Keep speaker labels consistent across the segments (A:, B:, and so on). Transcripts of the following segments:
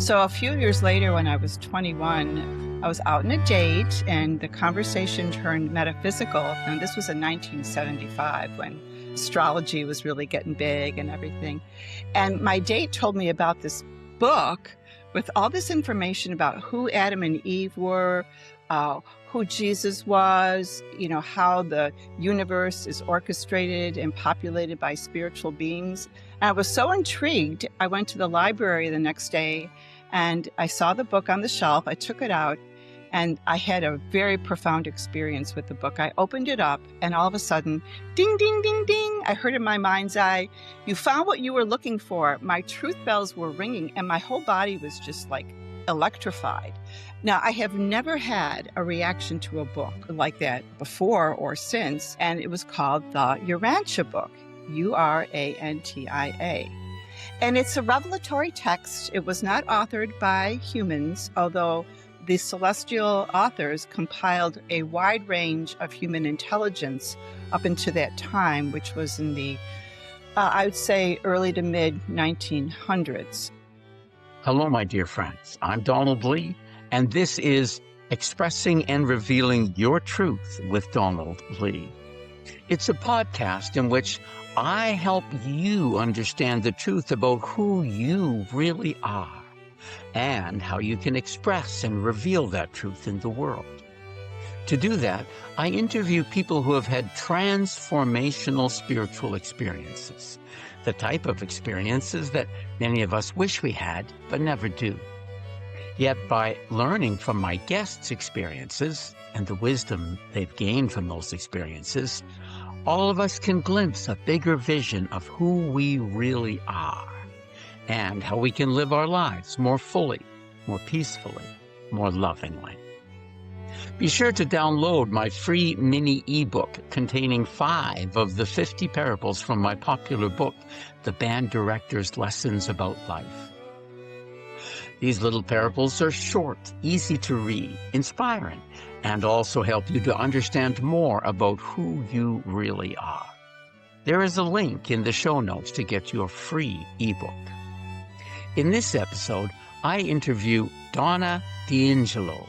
A: So a few years later, when I was 21, I was out on a date and the conversation turned metaphysical. And this was in 1975 when astrology was really getting big and everything. And my date told me about this book with all this information about who Adam and Eve were, who Jesus was, how the universe is orchestrated and populated by spiritual beings. And I was so intrigued, I went to the library the next day and I saw the book on the shelf. I took it out and I had a very profound experience with the book. I opened it up and all of a sudden, ding, ding, ding, ding, I heard in my mind's eye, "You found what you were looking for." My truth bells were ringing and my whole body was just like electrified. Now, I have never had a reaction to a book like that before or since, and it was called the Urantia Book, Urantia. And it's a revelatory text. It was not authored by humans, although the celestial authors compiled a wide range of human intelligence up into that time, which was in the, I would say, early to mid 1900s.
B: Hello, my dear friends. I'm Donald Lee, and this is Expressing and Revealing Your Truth with Donald Lee. It's a podcast in which I help you understand the truth about who you really are and how you can express and reveal that truth in the world. To do that, I interview people who have had transformational spiritual experiences, the type of experiences that many of us wish we had, but never do. Yet by learning from my guests' experiences and the wisdom they've gained from those experiences, all of us can glimpse a bigger vision of who we really are and how we can live our lives more fully, more peacefully, more lovingly. Be sure to download my free mini ebook containing 5 of the 50 parables from my popular book, The Band Director's Lessons About Life. These little parables are short, easy to read, inspiring, and also help you to understand more about who you really are. There is a link in the show notes to get your free ebook. In this episode, I interview Donna D'Ingillo.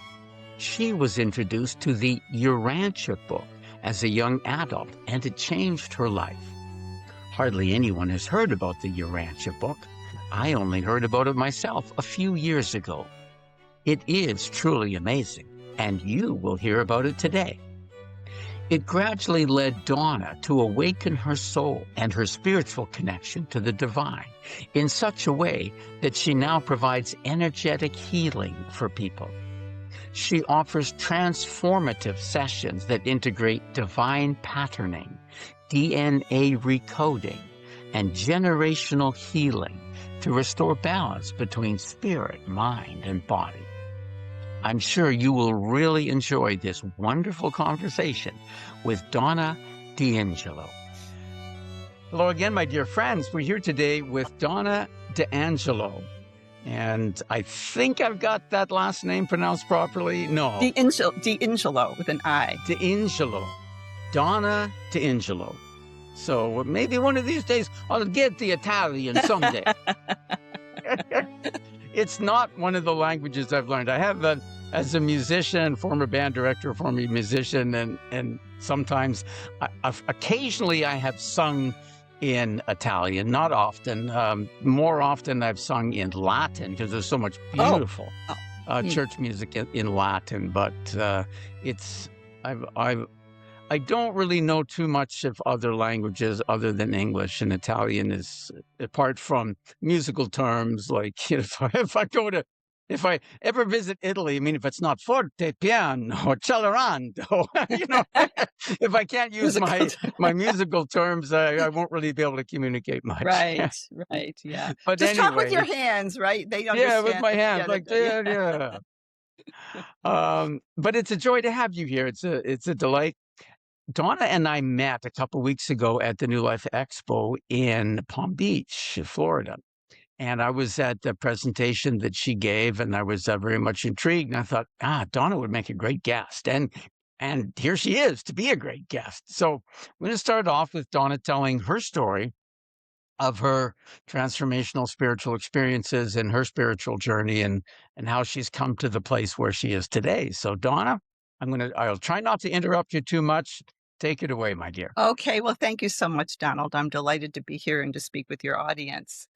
B: She was introduced to the Urantia Book as a young adult, and it changed her life. Hardly anyone has heard about the Urantia Book. I only heard about it myself a few years ago. It is truly amazing, and you will hear about it today. It gradually led Donna to awaken her soul and her spiritual connection to the divine in such a way that she now provides energetic healing for people. She offers transformative sessions that integrate divine patterning, DNA recoding, and generational healing to restore balance between spirit, mind, and body. I'm sure you will really enjoy this wonderful conversation with Donna D'Ingillo. Hello again, my dear friends. We're here today with Donna D'Ingillo. And I think I've got that last name pronounced properly. No.
A: D'Ingillo with an I.
B: D'Ingillo. Donna D'Ingillo. So maybe one of these days I'll get the Italian someday. It's not one of the languages I've learned. I have, as a musician, former band director, former musician, and sometimes, occasionally I have sung in Italian, not often. More often I've sung in Latin because there's so much beautiful church music in Latin. But I don't really know too much of other languages other than English, and Italian is, apart from musical terms, like if I ever visit Italy, I mean, if it's not forte, piano, or accelerando, if I can't use my musical terms, I won't really be able to communicate much.
A: Right, yeah.
B: But
A: just
B: anyway,
A: talk with your hands, right? They understand.
B: Yeah, with my hands, like yeah. But it's a joy to have you here. It's a delight. Donna and I met a couple weeks ago at the New Life Expo in Palm Beach, Florida. And I was at the presentation that she gave, and I was very much intrigued. And I thought, Donna would make a great guest. And here she is to be a great guest. So I'm going to start off with Donna telling her story of her transformational spiritual experiences and her spiritual journey and how she's come to the place where she is today. So Donna, I'll try not to interrupt you too much. Take it away, my dear.
A: Okay, well, thank you so much, Donald. I'm delighted to be here and to speak with your audience.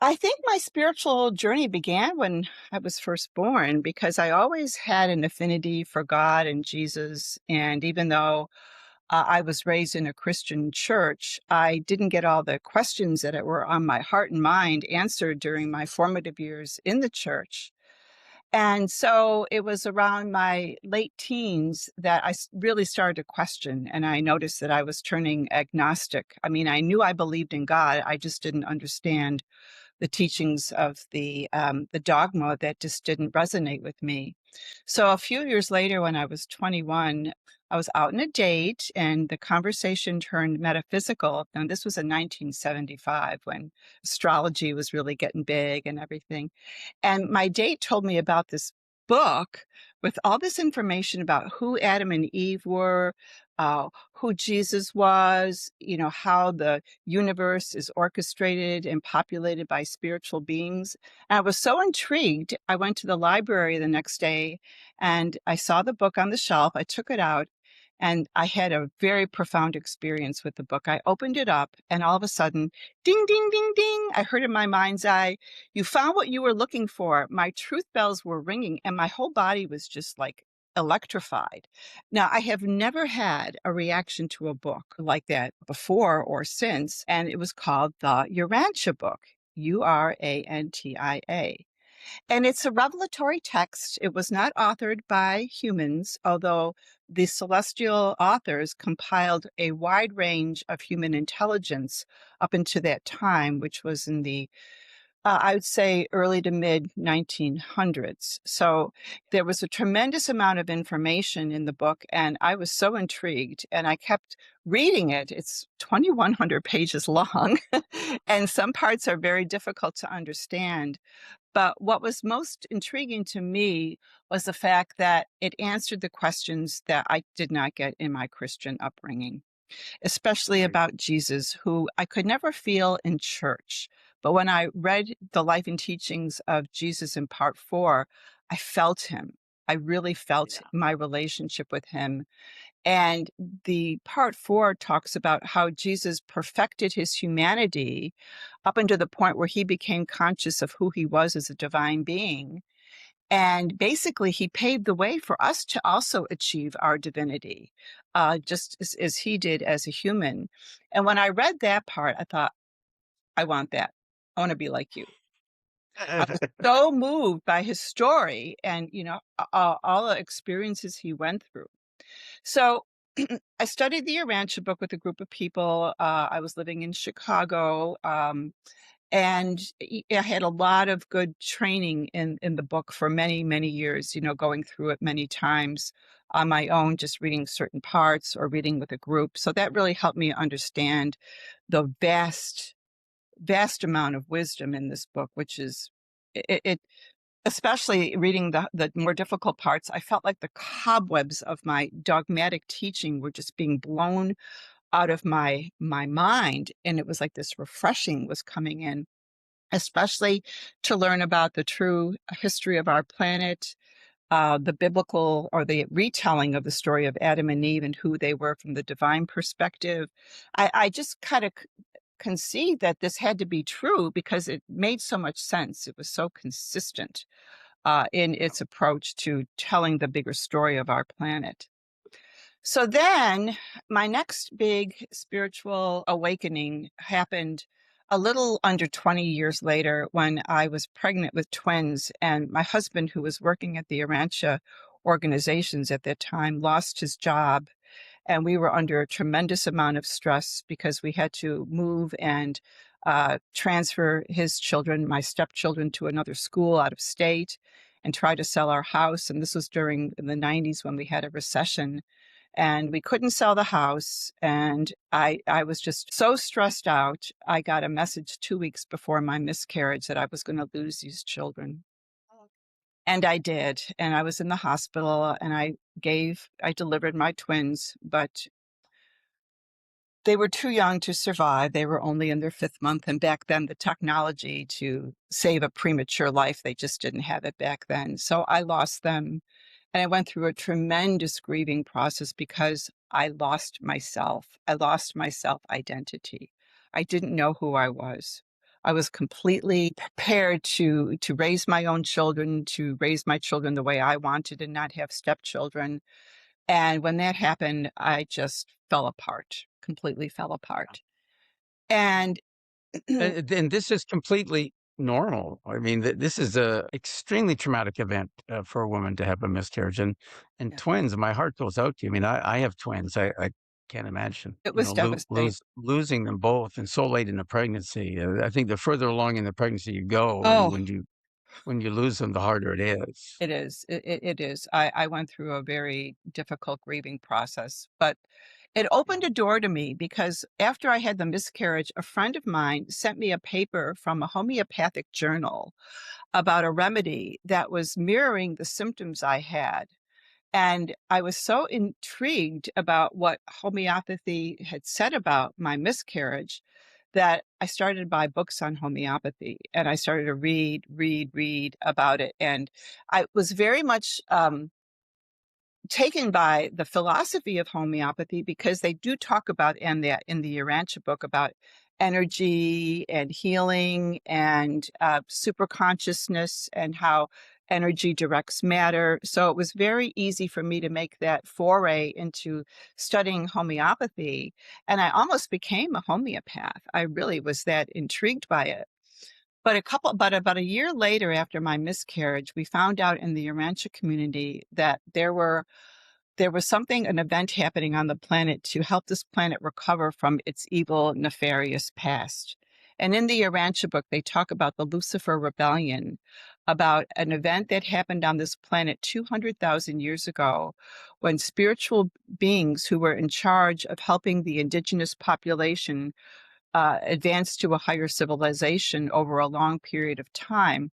A: I think my spiritual journey began when I was first born because I always had an affinity for God and Jesus. And even though I was raised in a Christian church, I didn't get all the questions that were on my heart and mind answered during my formative years in the church. And so it was around my late teens that I really started to question, and I noticed that I was turning agnostic. I mean, I knew I believed in God, I just didn't understand the teachings of the dogma that just didn't resonate with me. So a few years later, when I was 21, I was out on a date, and the conversation turned metaphysical. And this was in 1975 when astrology was really getting big and everything. And my date told me about this book with all this information about who Adam and Eve were, who Jesus was, how the universe is orchestrated and populated by spiritual beings. And I was so intrigued. I went to the library the next day and I saw the book on the shelf. I took it out and I had a very profound experience with the book. I opened it up and all of a sudden, ding, ding, ding, ding, I heard in my mind's eye, "You found what you were looking for." My truth bells were ringing and my whole body was just like electrified. Now, I have never had a reaction to a book like that before or since, and it was called the Urantia Book, Urantia. And it's a revelatory text. It was not authored by humans, although the celestial authors compiled a wide range of human intelligence up into that time, which was in the I would say early to mid 1900s. So there was a tremendous amount of information in the book, and I was so intrigued, and I kept reading it. It's 2,100 pages long, and some parts are very difficult to understand. But what was most intriguing to me was the fact that it answered the questions that I did not get in my Christian upbringing, especially
B: Right.
A: about Jesus, who I could never feel in church. But when I read the life and teachings of Jesus in part 4, I felt him. I really felt
B: Yeah.
A: my relationship with him. And the part 4 talks about how Jesus perfected his humanity up until the point where he became conscious of who he was as a divine being. And basically, he paved the way for us to also achieve our divinity, just as he did as a human. And when I read that part, I thought, I want that. I want to be like you. I was so moved by his story and, all the experiences he went through. So I studied the Urantia book with a group of people. I was living in Chicago. And I had a lot of good training in the book for many, many years, going through it many times on my own, just reading certain parts or reading with a group. So that really helped me understand the vast, vast amount of wisdom in this book, which is it especially reading the more difficult parts. I felt like the cobwebs of my dogmatic teaching were just being blown out of my mind. And it was like this refreshing was coming in, especially to learn about the true history of our planet, the biblical or the retelling of the story of Adam and Eve and who they were from the divine perspective. I just kind of conceived that this had to be true because it made so much sense. It was so consistent in its approach to telling the bigger story of our planet. So then my next big spiritual awakening happened a little under 20 years later when I was pregnant with twins, and my husband, who was working at the Urantia organizations at that time, lost his job. And we were under a tremendous amount of stress because we had to move and transfer his children, my stepchildren, to another school out of state and try to sell our house. And this was during the 90s when we had a recession and we couldn't sell the house. And I was just so stressed out. I got a message 2 weeks before my miscarriage that I was going to lose these children. And I did. And I was in the hospital and I delivered my twins, but They were too young to survive. They were only in their 5th month. And back then, the technology to save a premature life, they just didn't have it back then. So I lost them. And I went through a tremendous grieving process because I lost myself. I lost my self identity. I didn't know who I was. I was completely prepared to raise my own children, to raise my children the way I wanted and not have stepchildren. And when that happened, I just fell apart, completely fell apart. And
B: And this is completely normal. I mean, this is a extremely traumatic event for a woman to have a miscarriage, and
A: yeah,
B: twins. My heart goes out to you. I mean, I have twins. I can't imagine,
A: it was devastating.
B: losing them both and so late in the pregnancy. I think the further along in the pregnancy you go, and
A: Oh,
B: when you lose them, the harder it is.
A: it is. It is. I went through a very difficult grieving process, but it
B: Yeah.
A: opened a door to me because after I had the miscarriage, a friend of mine sent me a paper from a homeopathic journal about a remedy that was mirroring the symptoms I had. And I was so intrigued about what homeopathy had said about my miscarriage that I started to buy books on homeopathy and I started to read about it. And I was very much taken by the philosophy of homeopathy because they do talk about in the Urantia book about energy and healing and super consciousness and how energy directs matter. So it was very easy for me to make that foray into studying homeopathy. And I almost became a homeopath. I really was that intrigued by it. But about a year later after my miscarriage, we found out in the Urantia community that there was something, an event happening on the planet to help this planet recover from its evil, nefarious past. And in the Urantia book, they talk about the Lucifer Rebellion, about an event that happened on this planet 200,000 years ago when spiritual beings who were in charge of helping the indigenous population advance to a higher civilization over a long period of time,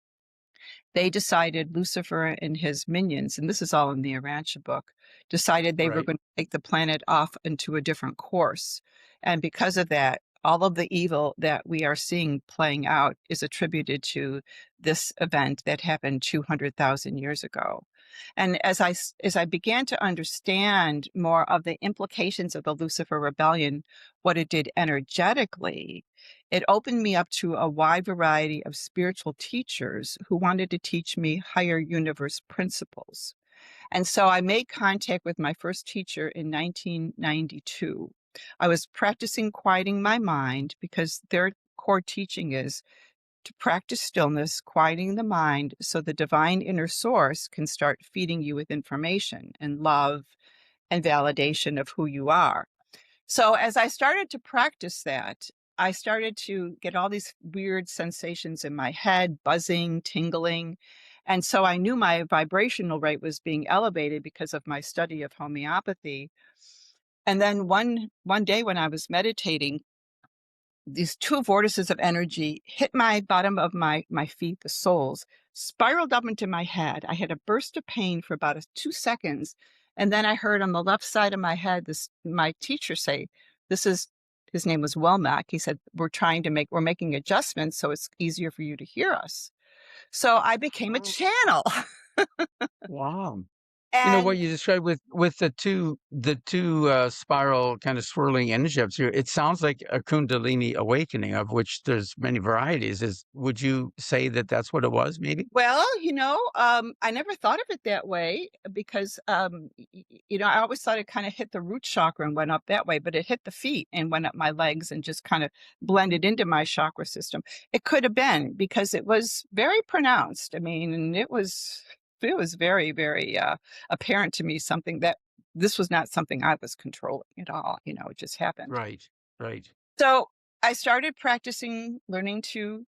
A: they decided Lucifer and his minions, and this is all in the Urantia book, decided they were
B: Right.
A: going to take the planet off into a different course. And because of that, all of the evil that we are seeing playing out is attributed to this event that happened 200,000 years ago. And as I began to understand more of the implications of the Lucifer rebellion, what it did energetically, it opened me up to a wide variety of spiritual teachers who wanted to teach me higher universe principles. And so I made contact with my first teacher in 1992. I was practicing quieting my mind because their core teaching is to practice stillness, quieting the mind so the divine inner source can start feeding you with information and love and validation of who you are. So as I started to practice that, I started to get all these weird sensations in my head, buzzing, tingling. And so I knew my vibrational rate was being elevated because of my study of homeopathy. And then one day when I was meditating, these two vortices of energy hit my bottom of my feet, the soles, spiraled up into my head. I had a burst of pain for about 2 seconds. And then I heard on the left side of my head, my teacher say, this is, his name was Welmack. He said, we're making adjustments so it's easier for you to hear us. So I became a
B: Oh,
A: channel.
B: wow. You know what
A: And
B: you described with the two spiral kind of swirling energy ups here. It sounds like a Kundalini awakening, of which there's many varieties. Is would you say that that's what it was? Maybe.
A: well, I never thought of it that way because, I always thought it kind of hit the root chakra and went up that way, but it hit the feet and went up my legs and just kind of blended into my chakra system. It could have been because it was very pronounced. I mean, and it was very, very apparent to me something that this was not something I was controlling at all. It just happened.
B: Right. Right.
A: So I started practicing learning to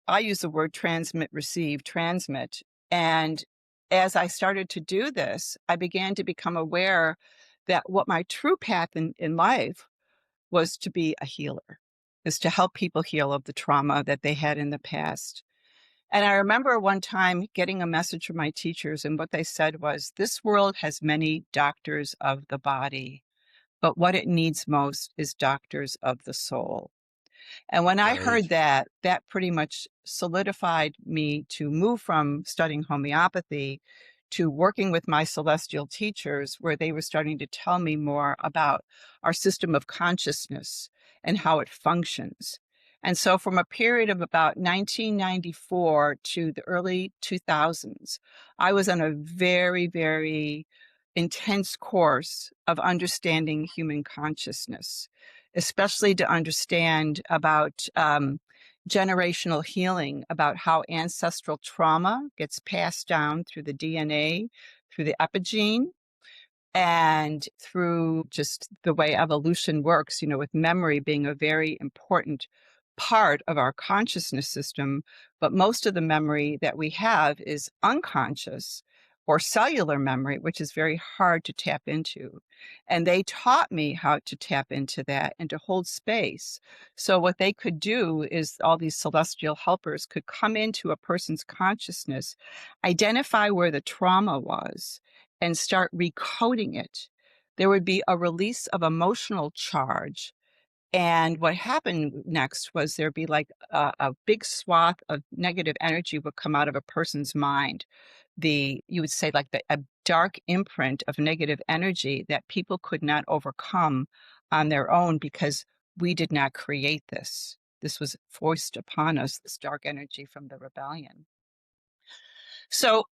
A: I use the word transmit, receive, transmit. And as I started to do this, I began to become aware that what my true path in life was to be a healer, is to help people heal of the trauma that they had in the past. And I remember one time getting a message from my teachers, and what they said was, this world has many doctors of the body. but what it needs most is doctors of the soul. And when I
B: Right.
A: heard that, that pretty much solidified me to move from studying homeopathy to working with my celestial teachers, where they were starting to tell me more about our system of consciousness and how it functions. And so from a period of about 1994 to the early 2000s, I was on a very, very intense course of understanding human consciousness, especially to understand about generational healing, about how ancestral trauma gets passed down through the DNA, through the epigene, and through just the way evolution works, with memory being a very important part of our consciousness system. But most of the memory that we have is unconscious or cellular memory, which is very hard to tap into. And they taught me how to tap into that and to hold space. So what they could do is all these celestial helpers could come into a person's consciousness, identify where the trauma was, and start recoding it. There would be a release of emotional charge. And what happened next was there'd be like a big swath of negative energy would come out of a person's mind. You would say like a dark imprint of negative energy that people could not overcome on their own, because we did not create this. This was forced upon us, this dark energy from the rebellion. So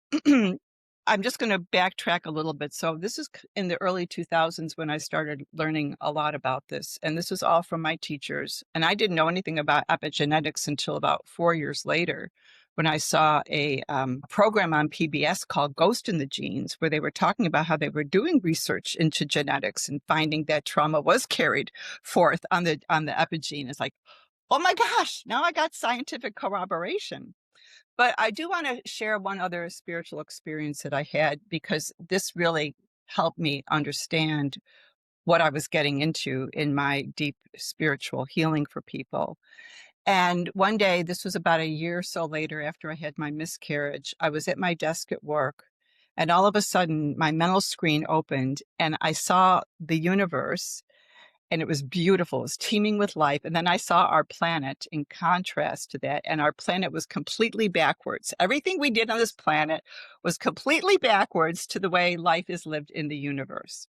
A: I'm just going to backtrack a little bit. So this is in the early 2000s when I started learning a lot about this. And this was all from my teachers. And I didn't know anything about epigenetics until about 4 years later, when I saw a program on PBS called Ghost in the Genes, where they were talking about how they were doing research into genetics and finding that trauma was carried forth on the epigene. It's like, oh my gosh, now I got scientific corroboration. But I do want to share one other spiritual experience that I had, because this really helped me understand what I was getting into in my deep spiritual healing for people. And one day, this was about a year or so later after I had my miscarriage, I was at my desk at work, and all of a sudden my mental screen opened and I saw the universe, and it was beautiful. It was teeming with life. And then I saw our planet in contrast to that. And our planet was completely backwards. Everything we did on this planet was completely backwards to the way life is lived in the universe.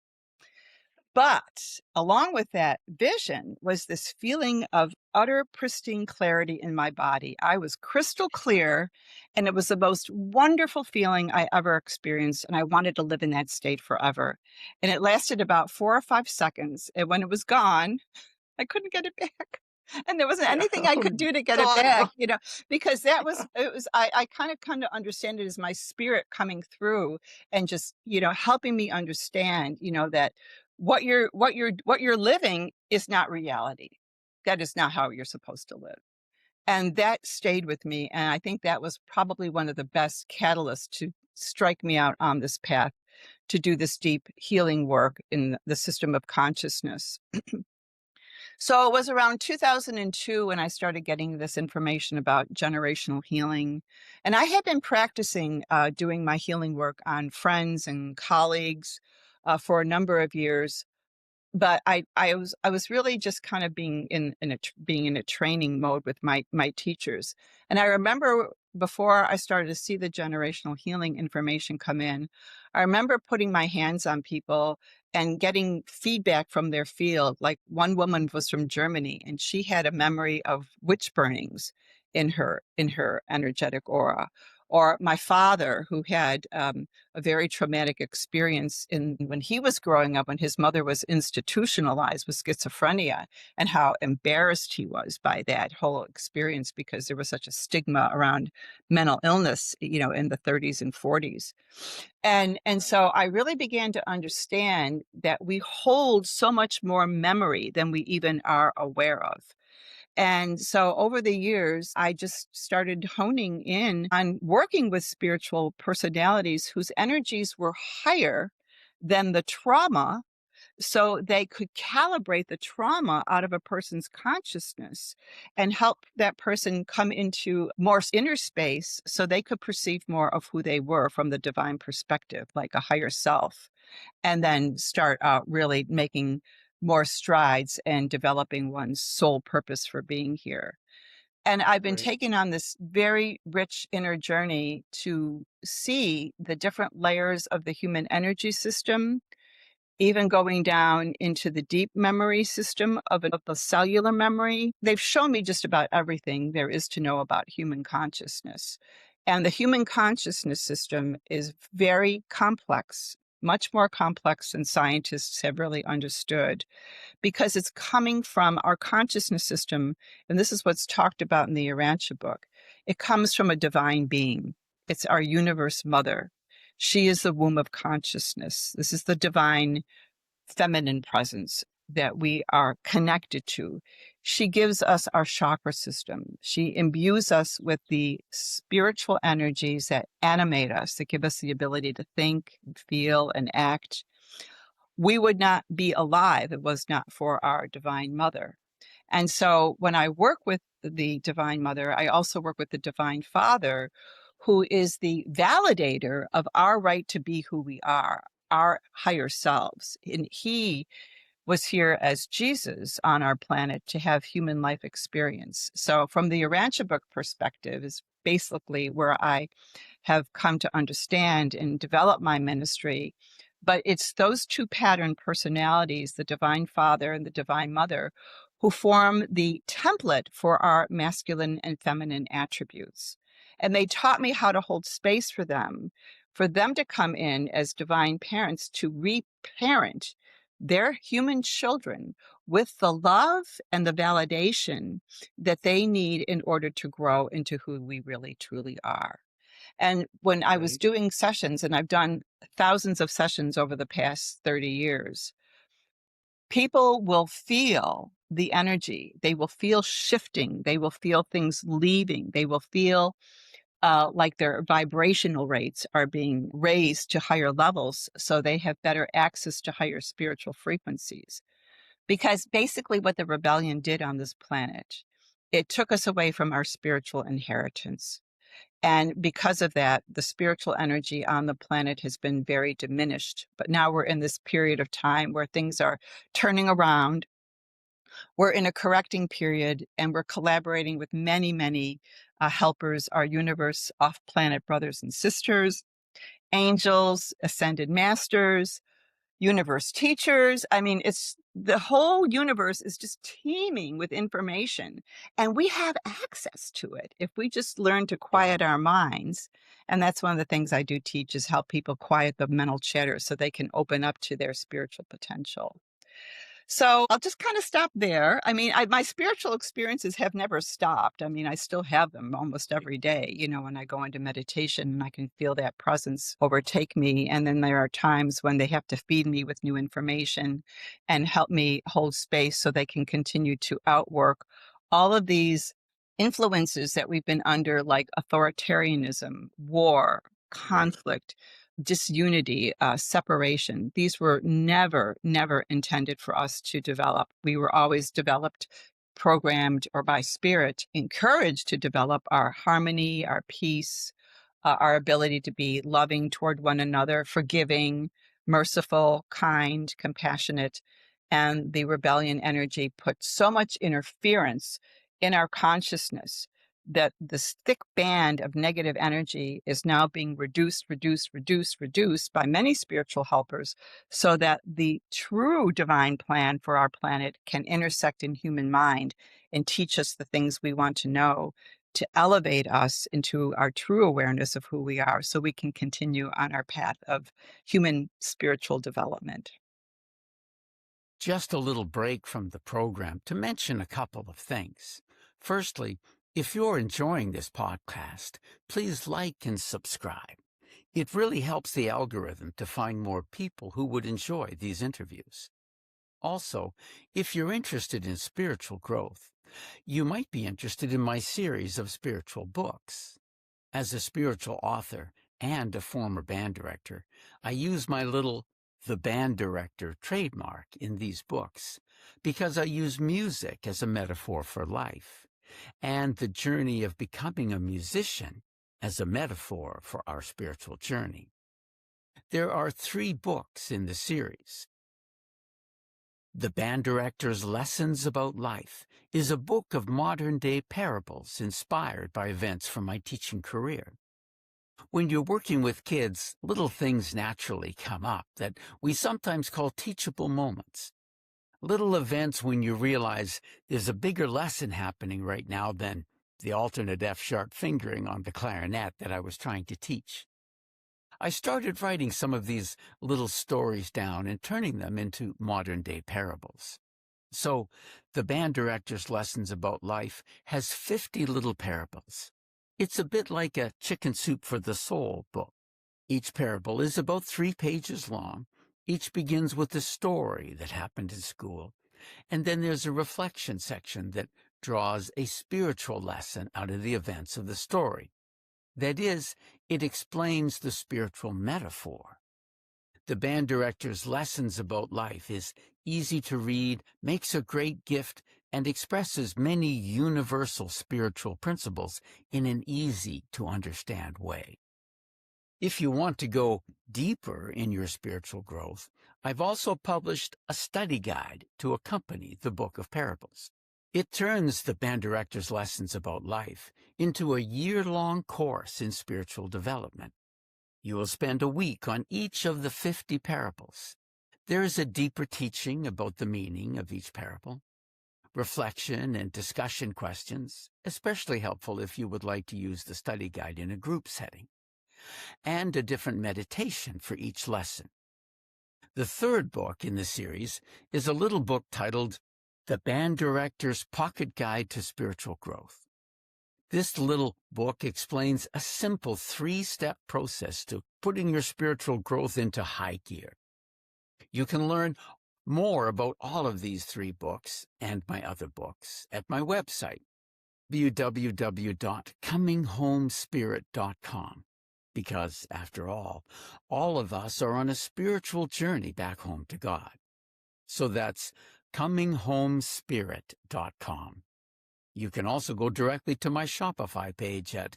A: But along with that vision was this feeling of utter pristine clarity in my body. I was crystal clear, and it was the most wonderful feeling I ever experienced. And I wanted to live in that state forever. And it lasted about 4 or 5 seconds. And when it was gone, I couldn't get it back. And there wasn't anything I could do to get it back, because I kind of understand it as my spirit coming through and just, helping me understand, that what you're living is not reality. That is not how you're supposed to live. And that stayed with me. And I think that was probably one of the best catalysts to strike me out on this path to do this deep healing work in the system of consciousness. So it was around 2002 when I started getting this information about generational healing. And I had been practicing doing my healing work on friends and colleagues for a number of years. But I was really just kind of being being in a training mode with my teachers. And I remember before I started to see the generational healing information come in, I remember putting my hands on people and getting feedback from their field. Like one woman was from Germany, and she had a memory of witch burnings in her energetic aura. Or my father, who had a very traumatic experience when he was growing up, when his mother was institutionalized with schizophrenia, and how embarrassed he was by that whole experience, because there was such a stigma around mental illness, in the 30s and 40s. And so I really began to understand that we hold so much more memory than we even are aware of. And so over the years, I just started honing in on working with spiritual personalities whose energies were higher than the trauma, so they could calibrate the trauma out of a person's consciousness and help that person come into more inner space so they could perceive more of who they were from the divine perspective, like a higher self, and then start really making more strides in developing one's soul purpose for being here. And I've been taking on this very rich inner journey to see the different layers of the human energy system, even going down into the deep memory system of the cellular memory. They've shown me just about everything there is to know about human consciousness. And the human consciousness system is very complex, much more complex than scientists have really understood, because it's coming from our consciousness system. And this is what's talked about in the Urantia book. It comes from a divine being. It's our universe mother. She is the womb of consciousness. This is the divine feminine presence that we are connected to. She gives us our chakra system. She imbues us with the spiritual energies that animate us, that give us the ability to think, feel, and act. We would not be alive if it was not for our divine mother. And so when I work with the divine mother, I also work with the divine father, who is the validator of our right to be who we are, our higher selves. And he was here as Jesus on our planet to have human life experience. So from the Urantia book perspective is basically where I have come to understand and develop my ministry. But it's those two pattern personalities, the divine father and the divine mother, who form the template for our masculine and feminine attributes. And they taught me how to hold space for them to come in as divine parents to reparent their human children with the love and the validation that they need in order to grow into who we really truly are. And when I was doing sessions, and I've done thousands of sessions over the past 30 years, people will feel the energy. They will feel shifting. They will feel things leaving. They will feel like their vibrational rates are being raised to higher levels, so they have better access to higher spiritual frequencies. Because basically what the rebellion did on this planet, it took us away from our spiritual inheritance. And because of that, the spiritual energy on the planet has been very diminished. But now we're in this period of time where things are turning around. We're in a correcting period, and we're collaborating with many, many helpers, our universe off-planet brothers and sisters, angels, ascended masters, universe teachers. I mean, it's the whole universe is just teeming with information, and we have access to it if we just learn to quiet our minds. And that's one of the things I do teach, is help people quiet the mental chatter so they can open up to their spiritual potential. So I'll just kind of stop there. I mean, my spiritual experiences have never stopped. I mean, I still have them almost every day, when I go into meditation, and I can feel that presence overtake me. And then there are times when they have to feed me with new information and help me hold space so they can continue to outwork all of these influences that we've been under, like authoritarianism, war, conflict, disunity, separation. These were never, never intended for us to develop. We were always developed, programmed, or by spirit, encouraged to develop our harmony, our peace, our ability to be loving toward one another, forgiving, merciful, kind, compassionate. And the rebellion energy put so much interference in our consciousness that this thick band of negative energy is now being reduced by many spiritual helpers, so that the true divine plan for our planet can intersect in human mind and teach us the things we want to know, to elevate us into our true awareness of who we are, so we can continue on our path of human spiritual development.
B: Just a little break from the program to mention a couple of things. Firstly, if you're enjoying this podcast, please like and subscribe. It really helps the algorithm to find more people who would enjoy these interviews. Also, if you're interested in spiritual growth, you might be interested in my series of spiritual books. As a spiritual author and a former band director, I use my little "the band director" trademark in these books because I use music as a metaphor for life, and the journey of becoming a musician as a metaphor for our spiritual journey. There are 3 books in the series. The Band Director's Lessons About Life is a book of modern-day parables inspired by events from my teaching career. When you're working with kids, little things naturally come up that we sometimes call teachable moments. Little events when you realize there's a bigger lesson happening right now than the alternate F-sharp fingering on the clarinet that I was trying to teach. I started writing some of these little stories down and turning them into modern-day parables. So, the Band Director's Lessons About Life has 50 little parables. It's a bit like a Chicken Soup for the Soul book. Each parable is about 3 pages long. Each begins with a story that happened in school. And then there's a reflection section that draws a spiritual lesson out of the events of the story. That is, it explains the spiritual metaphor. The Band Director's Lessons About Life is easy to read, makes a great gift, and expresses many universal spiritual principles in an easy-to-understand way. If you want to go deeper in your spiritual growth, I've also published a study guide to accompany the Book of Parables. It turns the Band Director's Lessons About Life into a year-long course in spiritual development. You will spend a week on each of the 50 parables. There is a deeper teaching about the meaning of each parable, reflection and discussion questions, especially helpful if you would like to use the study guide in a group setting, and a different meditation for each lesson. The third book in the series is a little book titled The Band Director's Pocket Guide to Spiritual Growth. This little book explains a simple 3-step process to putting your spiritual growth into high gear. You can learn more about all of these 3 books and my other books at my website, www.cominghomespirit.com. Because, after all of us are on a spiritual journey back home to God. So that's cominghomespirit.com. You can also go directly to my Shopify page at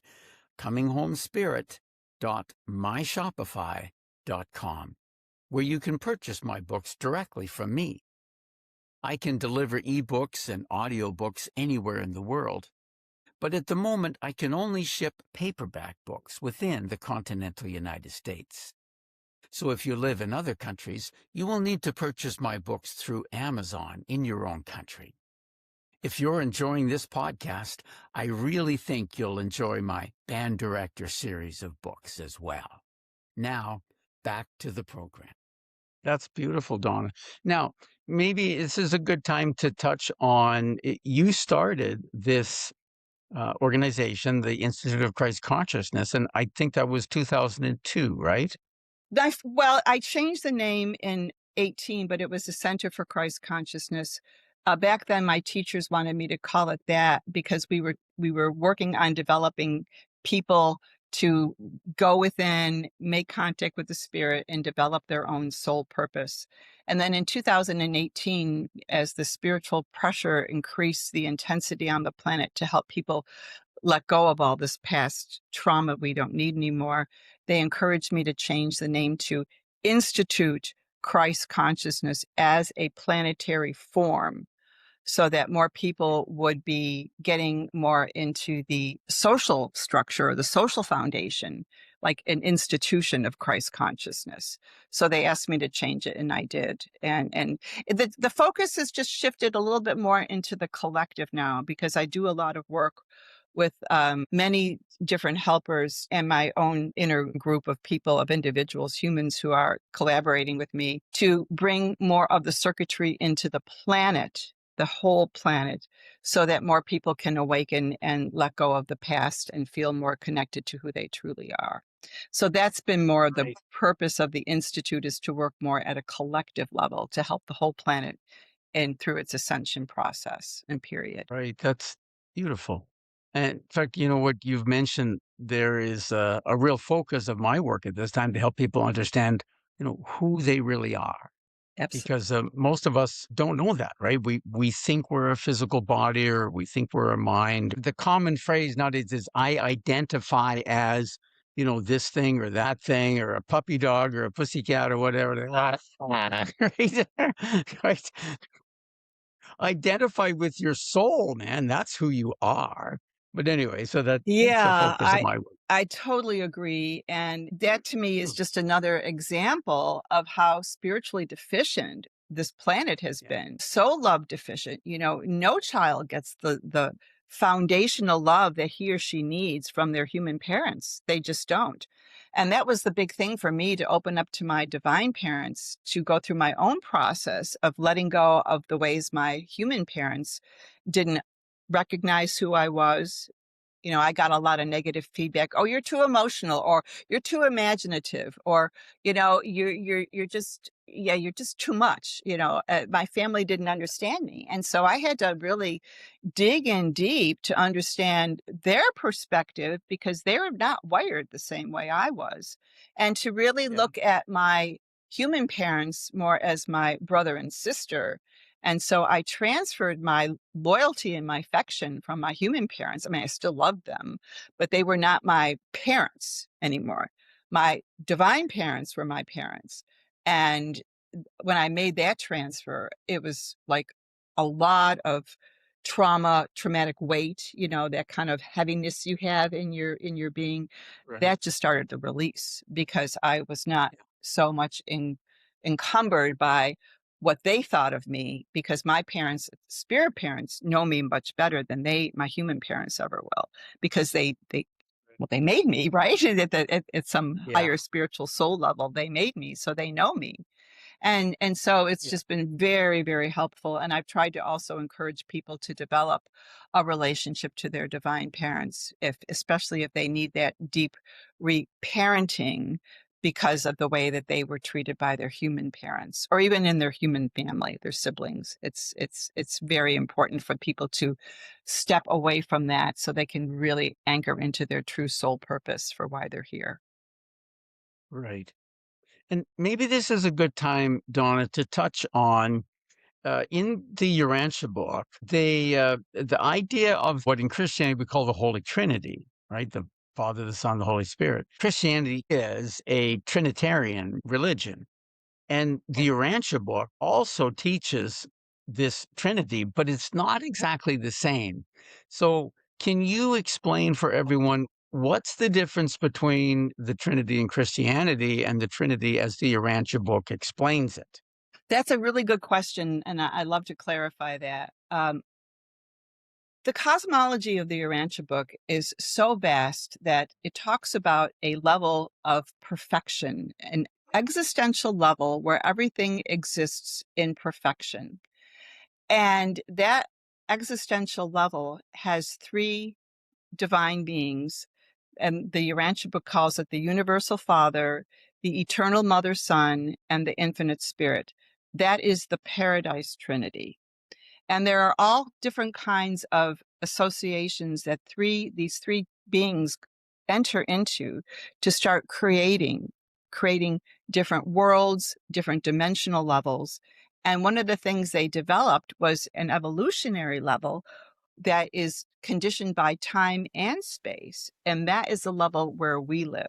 B: cominghomespirit.myshopify.com, where you can purchase my books directly from me. I can deliver ebooks and audiobooks anywhere in the world, but at the moment I can only ship paperback books within the continental United States. So if you live in other countries, you will need to purchase my books through Amazon in your own country. If you're enjoying this podcast, I really think you'll enjoy my Band Director series of books as well. Now, back to the program. That's beautiful, Donna. Now, maybe this is a good time to touch on, you started this organization, the Institute of Christ Consciousness, and I think that was 2002, right?
A: Well, I changed the name in 18, but it was the Center for Christ Consciousness. Back then, my teachers wanted me to call it that because we were working on developing people to go within, make contact with the spirit, and develop their own soul purpose. And then in 2018, as the spiritual pressure increased the intensity on the planet to help people let go of all this past trauma we don't need anymore, they encouraged me to change the name to Institute Christ Consciousness as a planetary form, so that more people would be getting more into the social structure, the social foundation, like an institution of Christ consciousness. So they asked me to change it, and I did. And the focus has just shifted a little bit more into the collective now, because I do a lot of work with many different helpers and my own inner group of people, of individuals, humans who are collaborating with me to bring more of the circuitry into the planet, the whole planet, so that more people can awaken and let go of the past and feel more connected to who they truly are. So that's been more of the purpose of the Institute, is to work more at a collective level to help the whole planet and through its ascension process and period.
B: Right, that's beautiful. And in fact, you know what you've mentioned, there is a real focus of my work at this time to help people understand, who they really are.
A: Absolutely.
B: Because most of us don't know that, right? We think we're a physical body, or we think we're a mind. The common phrase nowadays is, I identify as, this thing or that thing or a puppy dog or a pussycat or whatever. Right? Right? Identify with your soul, man. That's who you are. But anyway, so that's the
A: Yeah,
B: focus of my work.
A: I totally agree. And that to me is just another example of how spiritually deficient this planet has
B: Yeah.
A: been. So love deficient. No child gets the foundational love that he or she needs from their human parents. They just don't. And that was the big thing for me, to open up to my divine parents, to go through my own process of letting go of the ways my human parents didn't recognize who I was. I got a lot of negative feedback. Oh, you're too emotional, or you're too imaginative, or, you're just, yeah, you're just too much. My family didn't understand me. And so I had to really dig in deep to understand their perspective, because they were not wired the same way I was. And to really
B: Yeah.
A: look at my human parents more as my brother and sister. And so I transferred my loyalty and my affection from my human parents. I mean, I still loved them, but they were not my parents anymore. My divine parents were my parents. And when I made that transfer, it was like a lot of traumatic weight, that kind of heaviness you have in your being,
B: Right.
A: that just started to release, because I was not so much encumbered by what they thought of me, because my parents, spirit parents, know me much better than my human parents ever will, because they made me, right? At some
B: Yeah.
A: higher spiritual soul level, they made me, so they know me. And so it's
B: Yeah.
A: just been very, very helpful. And I've tried to also encourage people to develop a relationship to their divine parents, especially if they need that deep reparenting because of the way that they were treated by their human parents, or even in their human family, their siblings. It's very important for people to step away from that, so they can really anchor into their true soul purpose for why they're here.
B: Right. And maybe this is a good time, Donna, to touch on in the Urantia book, the idea of what in Christianity we call the Holy Trinity, right? The Father, the Son, the Holy Spirit. Christianity is a Trinitarian religion. And the Urantia book also teaches this Trinity, but it's not exactly the same. So, can you explain for everyone what's the difference between the Trinity in Christianity and the Trinity as the Urantia book explains it?
A: That's a really good question, and I love to clarify that. The cosmology of the Urantia book is so vast that it talks about a level of perfection, an existential level where everything exists in perfection. And that existential level has three divine beings, and the Urantia book calls it the Universal Father, the Eternal Mother Son, and the Infinite Spirit. That is the Paradise Trinity. And there are all different kinds of associations that these three beings enter into to start creating different worlds, different dimensional levels. And one of the things they developed was an evolutionary level that is conditioned by time and space. And that is the level where we live.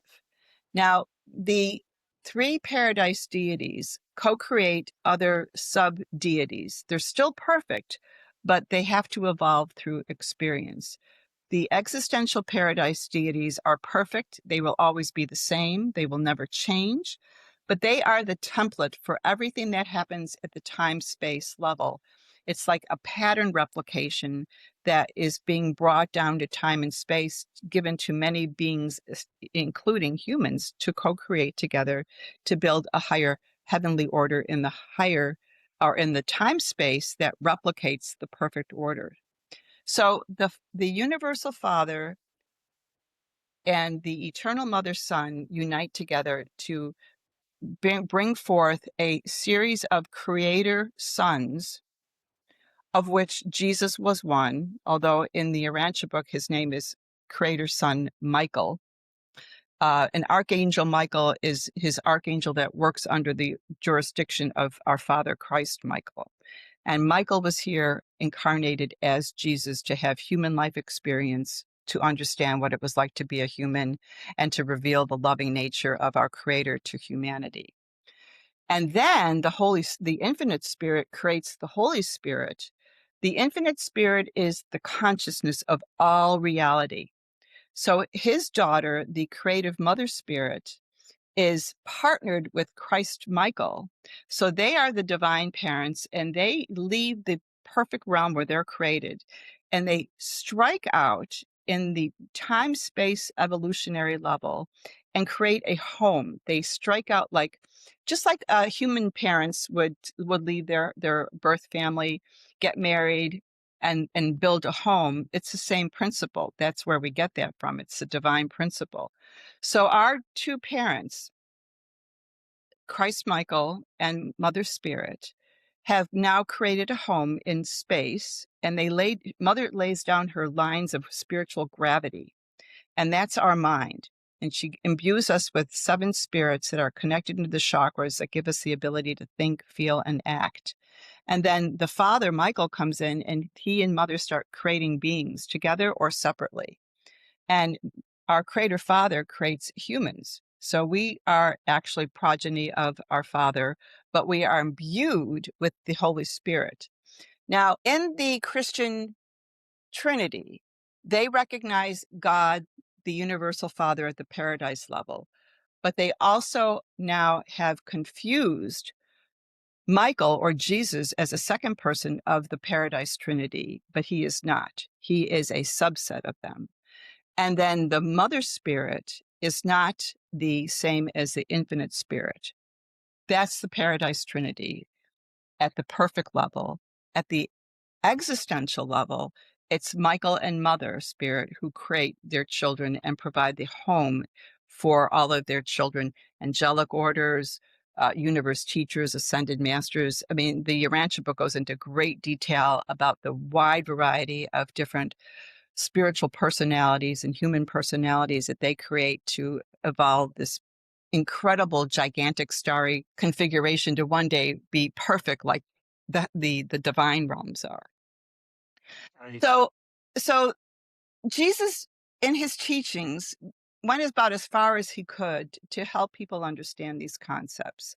A: Now, the three paradise deities co-create other sub-deities. They're still perfect, but they have to evolve through experience. The existential paradise deities are perfect. They will always be the same. They will never change, but they are the template for everything that happens at the time-space level. It's like a pattern replication that is being brought down to time and space, given to many beings, including humans, to co-create together to build a higher heavenly order in the higher, or in the time space that replicates the perfect order. So the Universal Father and the Eternal Mother Son unite together to bring forth a series of creator sons, of which Jesus was one, although in the Urantia book his name is creator son Michael. And Archangel Michael is his archangel that works under the jurisdiction of our Father Christ Michael. And Michael was here incarnated as Jesus to have human life experience, to understand what it was like to be a human and to reveal the loving nature of our Creator to humanity. And then the infinite spirit creates the Holy Spirit. The infinite spirit is the consciousness of all reality. So his daughter, the creative mother spirit, is partnered with Christ Michael. So they are the divine parents, and they leave the perfect realm where they're created, and they strike out in the time-space evolutionary level and create a home. They strike out just like human parents would leave their birth family, get married, and build a home. It's the same principle. That's where we get that from. It's a divine principle. So our two parents, Christ Michael and Mother Spirit, have now created a home in space, and Mother lays down her lines of spiritual gravity, and that's our mind. And she imbues us with 7 spirits that are connected to the chakras that give us the ability to think, feel, and act. And then the father, Michael, comes in, and he and Mother start creating beings together or separately. And our Creator Father creates humans. So we are actually progeny of our Father, but we are imbued with the Holy Spirit. Now, in the Christian Trinity, they recognize God, the universal Father, at the paradise level, but they also now have confused Michael, or Jesus, as a second person of the paradise Trinity, but he is not. He is a subset of them. And then the mother spirit is not the same as the infinite spirit. That's the paradise Trinity at the perfect level. At the existential level, it's Michael and Mother Spirit who create their children and provide the home for all of their children, angelic orders, universe teachers, ascended masters. I mean, the Urantia book goes into great detail about the wide variety of different spiritual personalities and human personalities that they create to evolve this incredible, gigantic, starry configuration to one day be perfect like the divine realms are.
B: Right.
A: So Jesus, in his teachings, went about as far as he could to help people understand these concepts.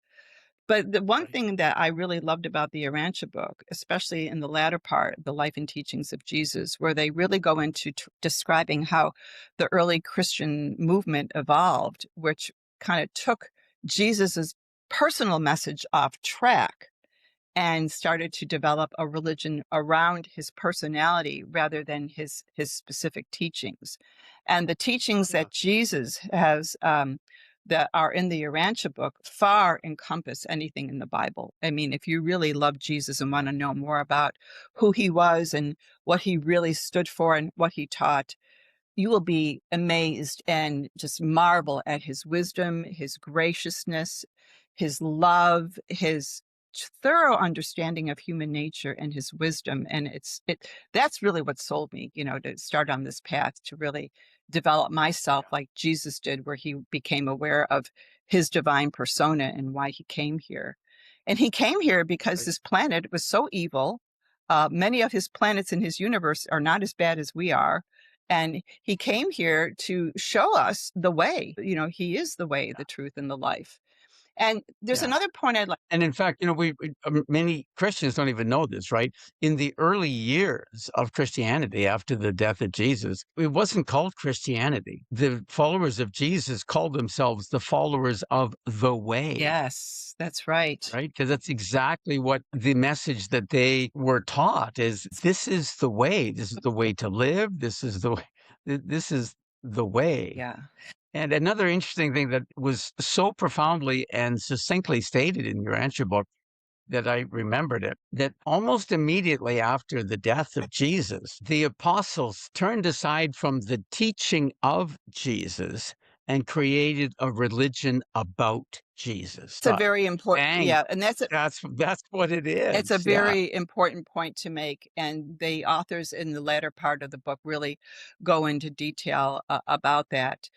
A: But the one
B: Right.
A: thing that I really loved about the Urantia book, especially in the latter part, the life and teachings of Jesus, where they really go into describing how the early Christian movement evolved, which kind of took Jesus's personal message off track and started to develop a religion around his personality rather than his specific teachings. And the teachings
B: Yeah.
A: that Jesus has that are in the Urantia book far encompass anything in the Bible. I mean, if you really love Jesus and want to know more about who he was and what he really stood for and what he taught, you will be amazed and just marvel at his wisdom, his graciousness, his love, his thorough understanding of human nature, and his wisdom. And that's really what sold me, to start on this path to really develop myself like Jesus did, where he became aware of his divine persona and why he came here. And he came here because this planet was so evil. Many of his planets in his universe are not as bad as we are. And he came here to show us the way. He is the way, the truth, and the life. And there's
B: Yeah.
A: another point I'd like.
B: And in fact, many Christians don't even know this, right? In the early years of Christianity, after the death of Jesus, it wasn't called Christianity. The followers of Jesus called themselves the followers of the way.
A: Yes, that's right.
B: Right? Because that's exactly what the message that they were taught is, this is the way. This is the way to live. This is the way. This is the way.
A: Yeah.
B: And another interesting thing that was so profoundly and succinctly stated in your answer book that I remembered it, that almost immediately after the death of Jesus, the apostles turned aside from the teaching of Jesus and created a religion about Jesus.
A: It's a very important,
B: Bang.
A: yeah, and
B: That's what it
A: it's a
B: is. Yeah.
A: very important point to make. And the authors in the latter part of the book really go into detail about that,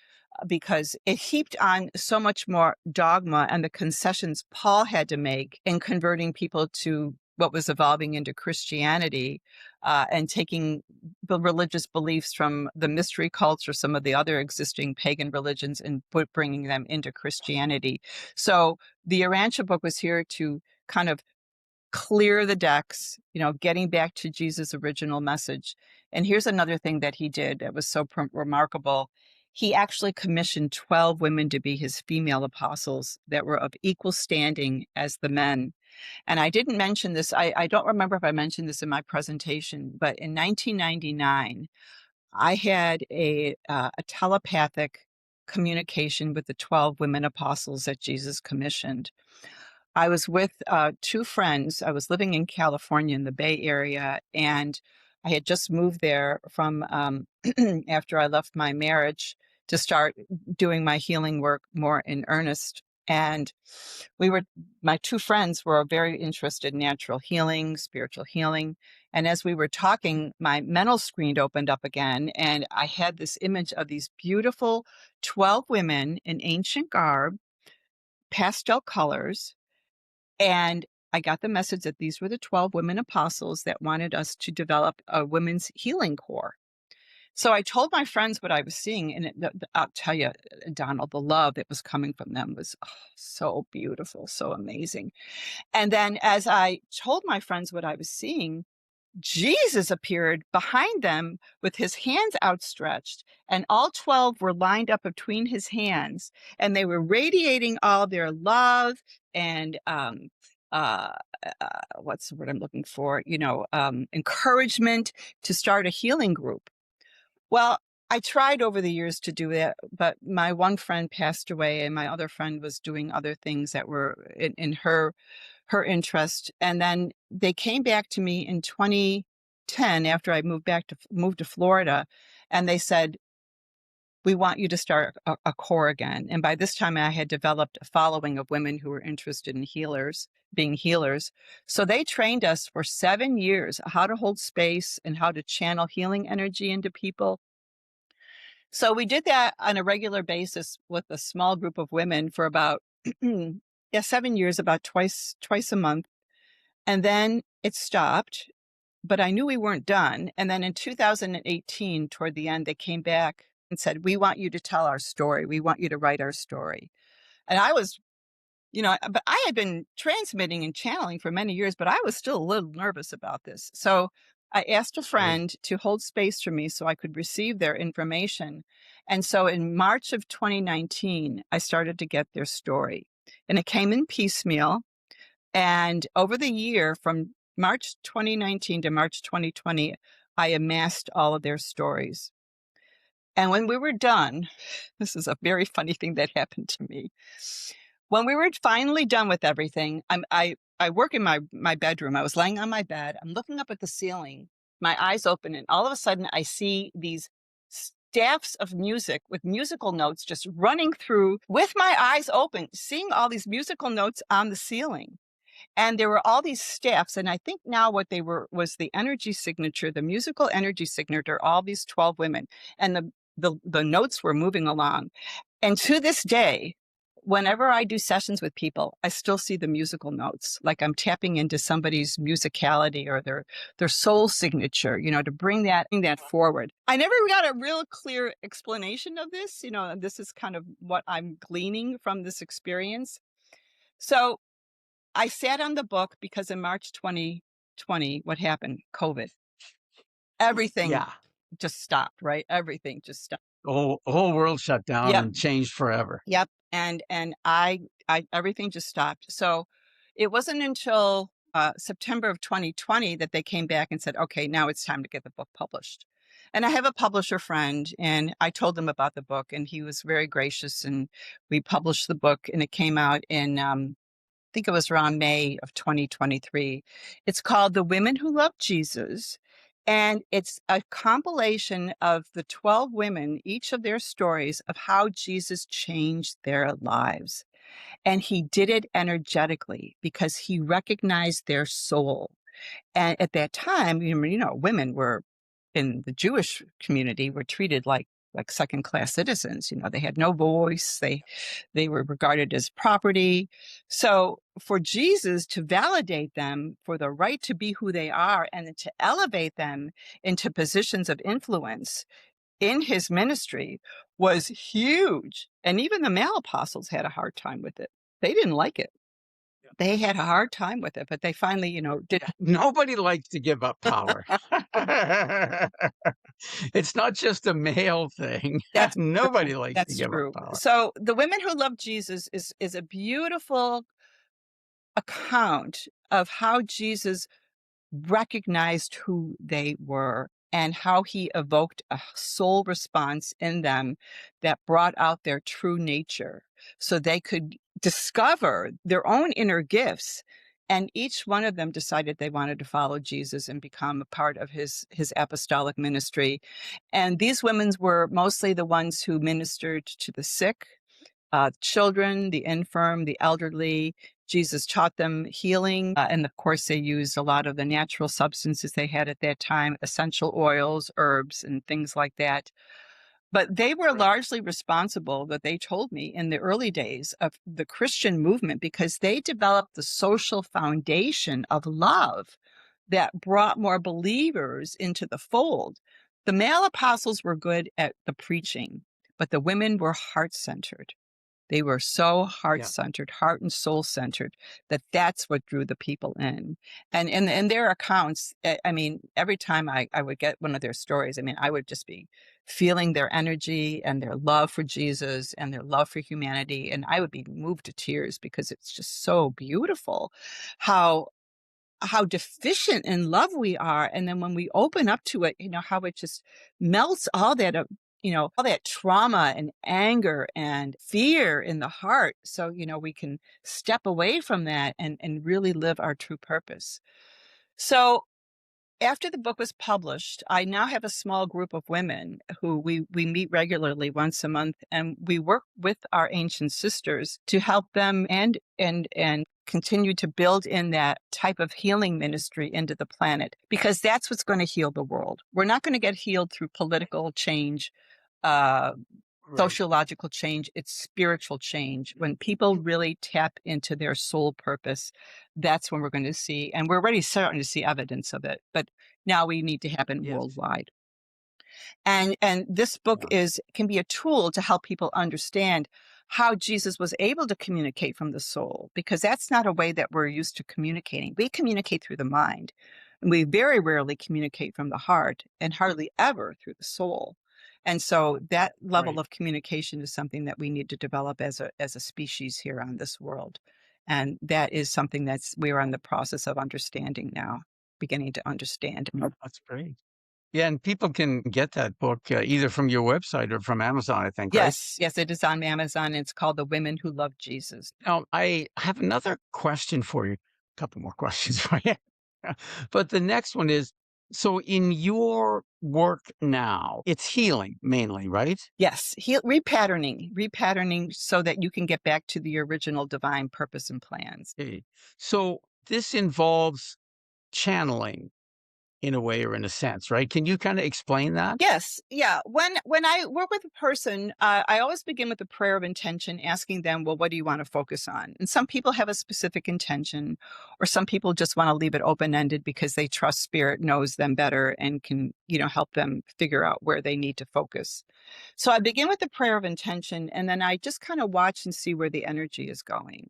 A: because it heaped on so much more dogma and the concessions Paul had to make in converting people to what was evolving into Christianity, and taking the religious beliefs from the mystery cults or some of the other existing pagan religions and bringing them into Christianity. So the Urantia book was here to kind of clear the decks, getting back to Jesus' original message. And here's another thing that he did that was so remarkable. He actually commissioned 12 women to be his female apostles that were of equal standing as the men. And I didn't mention this. I don't remember if I mentioned this in my presentation, but in 1999, I had a telepathic communication with the 12 women apostles that Jesus commissioned. I was with two friends. I was living in California in the Bay Area, and I had just moved there from after I left my marriage to start doing my healing work more in earnest. And my two friends were very interested in natural healing, spiritual healing. And as we were talking, my mental screen opened up again, and I had this image of these beautiful 12 women in ancient garb, pastel colors. And I got the message that these were the 12 women apostles that wanted us to develop a women's healing core. So I told my friends what I was seeing, and I'll tell you, Donald, the love that was coming from them was so beautiful, so amazing. And then as I told my friends what I was seeing, Jesus appeared behind them with his hands outstretched, and all 12 were lined up between his hands, and they were radiating all their love and what's the word I'm looking for? Encouragement to start a healing group. Well, I tried over the years to do that, but my one friend passed away, and my other friend was doing other things that were in her interest. And then they came back to me in 2010 after I moved to Florida, and they said, "We want you to start a core again." And by this time, I had developed a following of women who were interested in being healers. So they trained us for 7 years how to hold space and how to channel healing energy into people. So we did that on a regular basis with a small group of women for about 7 years, about twice a month. And then it stopped, but I knew we weren't done. And then in 2018, toward the end, they came back and said, "We want you to tell our story. We want you to write our story." And I was, but I had been transmitting and channeling for many years, but I was still a little nervous about this. So I asked a friend to hold space for me so I could receive their information. And so in March of 2019, I started to get their story, and it came in piecemeal. And over the year, from March 2019 to March 2020, I amassed all of their stories. And when we were done, this is a very funny thing that happened to me. When we were finally done with everything, I work in my bedroom. I was laying on my bed. I'm looking up at the ceiling, my eyes open, and all of a sudden I see these staffs of music with musical notes just running through with my eyes open, seeing all these musical notes on the ceiling. And there were all these staffs, and I think now what they were was the energy signature, the musical energy signature, all these 12 women, and the notes were moving along. And to this day, whenever I do sessions with people, I still see the musical notes, like I'm tapping into somebody's musicality or their soul signature, to bring that forward. I never got a real clear explanation of this, this is kind of what I'm gleaning from this experience. So I sat on the book because in March 2020, what happened? COVID. Everything just stopped, right? Everything just stopped.
B: Whole world shut down and changed forever.
A: Yep. And I everything just stopped. So it wasn't until September of 2020 that they came back and said, "Okay, now it's time to get the book published." And I have a publisher friend, and I told him about the book, and he was very gracious, and we published the book, and it came out in I think it was around May of 2023. It's called The Women Who Love Jesus. And it's a compilation of the 12 women, each of their stories of how Jesus changed their lives. And he did it energetically because he recognized their soul. And at that time, women were in the Jewish community were treated like like second-class citizens. They had no voice. They were regarded as property. So for Jesus to validate them for the right to be who they are and then to elevate them into positions of influence in his ministry was huge. And even the male apostles had a hard time with it. They didn't like it. They had a hard time with it, but they finally, did.
B: Nobody likes to give up power. It's not just a male thing.
A: That's true.
B: Nobody likes to
A: That's
B: give up
A: true.
B: power.
A: So the women who love Jesus is a beautiful account of how Jesus recognized who they were and how he evoked a soul response in them that brought out their true nature so they could discover their own inner gifts. And each one of them decided they wanted to follow Jesus and become a part of his apostolic ministry. And these women were mostly the ones who ministered to the sick, children, the infirm, the elderly. Jesus taught them healing. And of course, they used a lot of the natural substances they had at that time, essential oils, herbs, and things like that. But they were largely responsible, that they told me, in the early days of the Christian movement, because they developed the social foundation of love that brought more believers into the fold. The male apostles were good at the preaching, but the women were heart-centered. They were so heart-centered, heart and soul-centered, that's what drew the people in. And in their accounts, I mean, every time I would get one of their stories, I mean, I would just be feeling their energy and their love for Jesus and their love for humanity. And I would be moved to tears because it's just so beautiful how deficient in love we are. And then when we open up to it, how it just melts all that, all that trauma and anger and fear in the heart. So, we can step away from that and really live our true purpose. So after the book was published, I now have a small group of women who we meet regularly once a month, and we work with our ancient sisters to help them and continue to build in that type of healing ministry into the planet, because that's what's going to heal the world. We're not going to get healed through political change, sociological change. It's spiritual change. When people really tap into their soul purpose, that's when we're going to see, and we're already starting to see evidence of it, but now we need to happen worldwide. And this book can be a tool to help people understand how Jesus was able to communicate from the soul, because that's not a way that we're used to communicating. We communicate through the mind, and we very rarely communicate from the heart, and hardly ever through the soul. And so that level of communication is something that we need to develop as a species here on this world. And that is something we're in the process of understanding now, beginning to understand.
B: That's great. Yeah, and people can get that book either from your website or from Amazon, I think, right?
A: Yes, it is on Amazon. And it's called The Women Who Love Jesus.
B: Now, I have another question for you, a couple more questions for you. But the next one is, so in your work now, it's healing mainly, right?
A: Yes, repatterning so that you can get back to the original divine purpose and plans.
B: Okay. So this involves channeling in a way or in a sense, right? Can you kind of explain that?
A: Yes. Yeah. When I work with a person, I always begin with a prayer of intention, asking them, well, what do you want to focus on? And some people have a specific intention, or some people just want to leave it open-ended because they trust spirit knows them better and can, help them figure out where they need to focus. So I begin with the prayer of intention, and then I just kind of watch and see where the energy is going.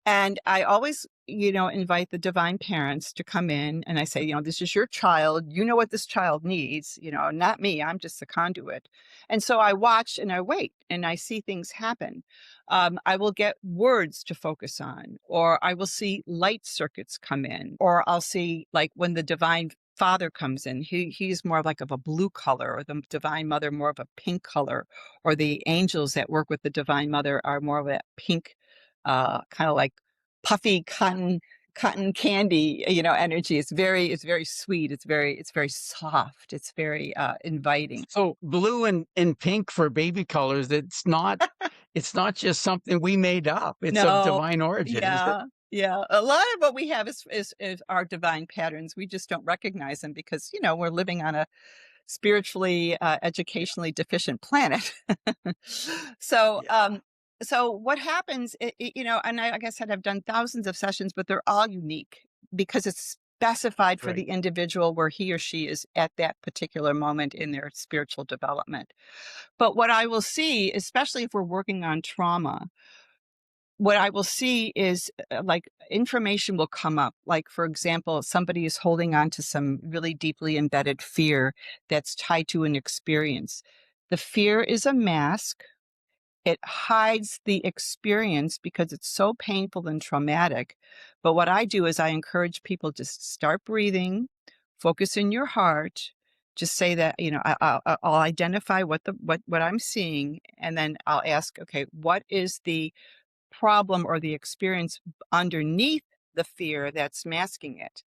A: And I always, invite the divine parents to come in, and I say, this is your child. You know what this child needs, not me. I'm just the conduit. And so I watch and I wait and I see things happen. I will get words to focus on, or I will see light circuits come in, or I'll see, like, when the divine father comes in, he's more like of a blue color, or the divine mother more of a pink color, or the angels that work with the divine mother are more of a pink, kind of like puffy cotton candy, energy. It's very sweet. It's very soft. It's very inviting.
B: So blue and pink for baby colors, it's not just something we made up. It's of
A: No,
B: divine origin, is it?
A: yeah. A lot of what we have is our divine patterns. We just don't recognize them because we're living on a spiritually, educationally deficient planet. So,
B: Yeah.
A: so what happens, and like I said, I've done thousands of sessions, but they're all unique because it's specified for the
B: Right.
A: individual where he or she is at that particular moment in their spiritual development. But what I will see, especially if we're working on trauma, what I will see is like information will come up. Like, for example, somebody is holding on to some really deeply embedded fear that's tied to an experience. The fear is a mask. It hides the experience because it's so painful and traumatic. But what I do is I encourage people to start breathing, focus in your heart. Just say that, I'll identify what I'm seeing, and then I'll ask, okay, what is the problem or the experience underneath the fear that's masking it?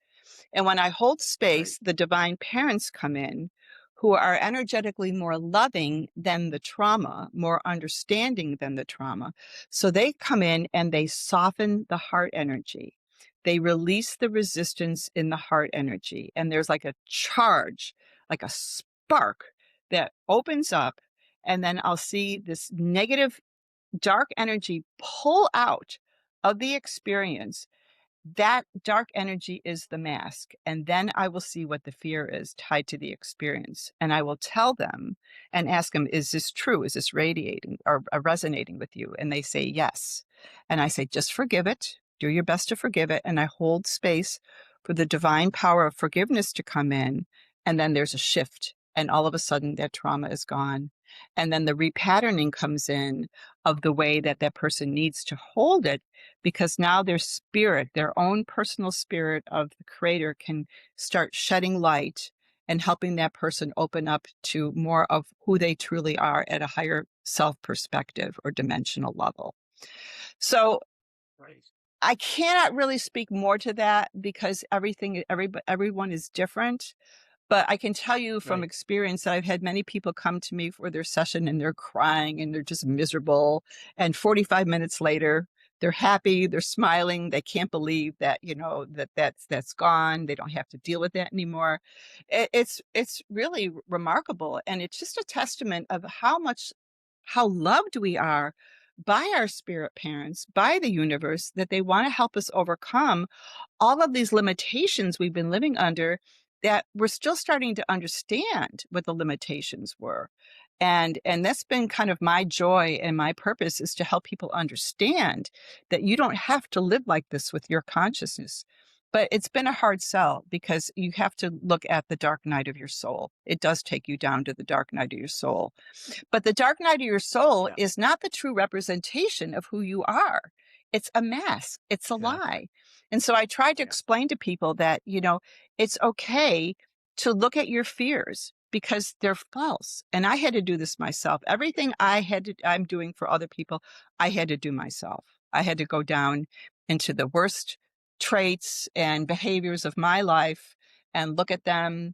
A: And when I hold
B: Right.
A: space, the divine parents come in who are energetically more loving than the trauma, more understanding than the trauma. So they come in and they soften the heart energy. They release the resistance in the heart energy. And there's like a charge, like a spark that opens up. And then I'll see this negative dark energy pull out of the experience. That dark energy is the mask. And then I will see what the fear is tied to the experience. And I will tell them and ask them, is this true? Is this radiating or resonating with you? And they say yes. And I say, just forgive it. Do your best to forgive it. And I hold space for the divine power of forgiveness to come in. And then there's a shift. And all of a sudden, that trauma is gone. And then the repatterning comes in of the way that that person needs to hold it, because now their spirit, their own personal spirit of the creator, can start shedding light and helping that person open up to more of who they truly are at a higher self perspective or dimensional level. So
B: Right.
A: I cannot really speak more to that because everyone is different. But I can tell you from
B: Right.
A: experience that I've had many people come to me for their session and they're crying and they're just miserable. And 45 minutes later, they're happy, they're smiling, they can't believe that, that's gone. They don't have to deal with that anymore. It's really remarkable. And it's just a testament of how loved we are by our spirit parents, by the universe, that they want to help us overcome all of these limitations we've been living under, that we're still starting to understand what the limitations were. And that's been kind of my joy, and my purpose is to help people understand that you don't have to live like this with your consciousness. But it's been a hard sell because you have to look at the dark night of your soul. It does take you down to the dark night of your soul. But the dark night of your soul
B: Yeah.
A: is not the true representation of who you are. It's a mask. It's a
B: Exactly.
A: lie. And so I tried to
B: Yeah.
A: explain to people that, it's okay to look at your fears because they're false. And I had to do this myself. Everything I'm doing for other people, I had to do myself. I had to go down into the worst traits and behaviors of my life and look at them,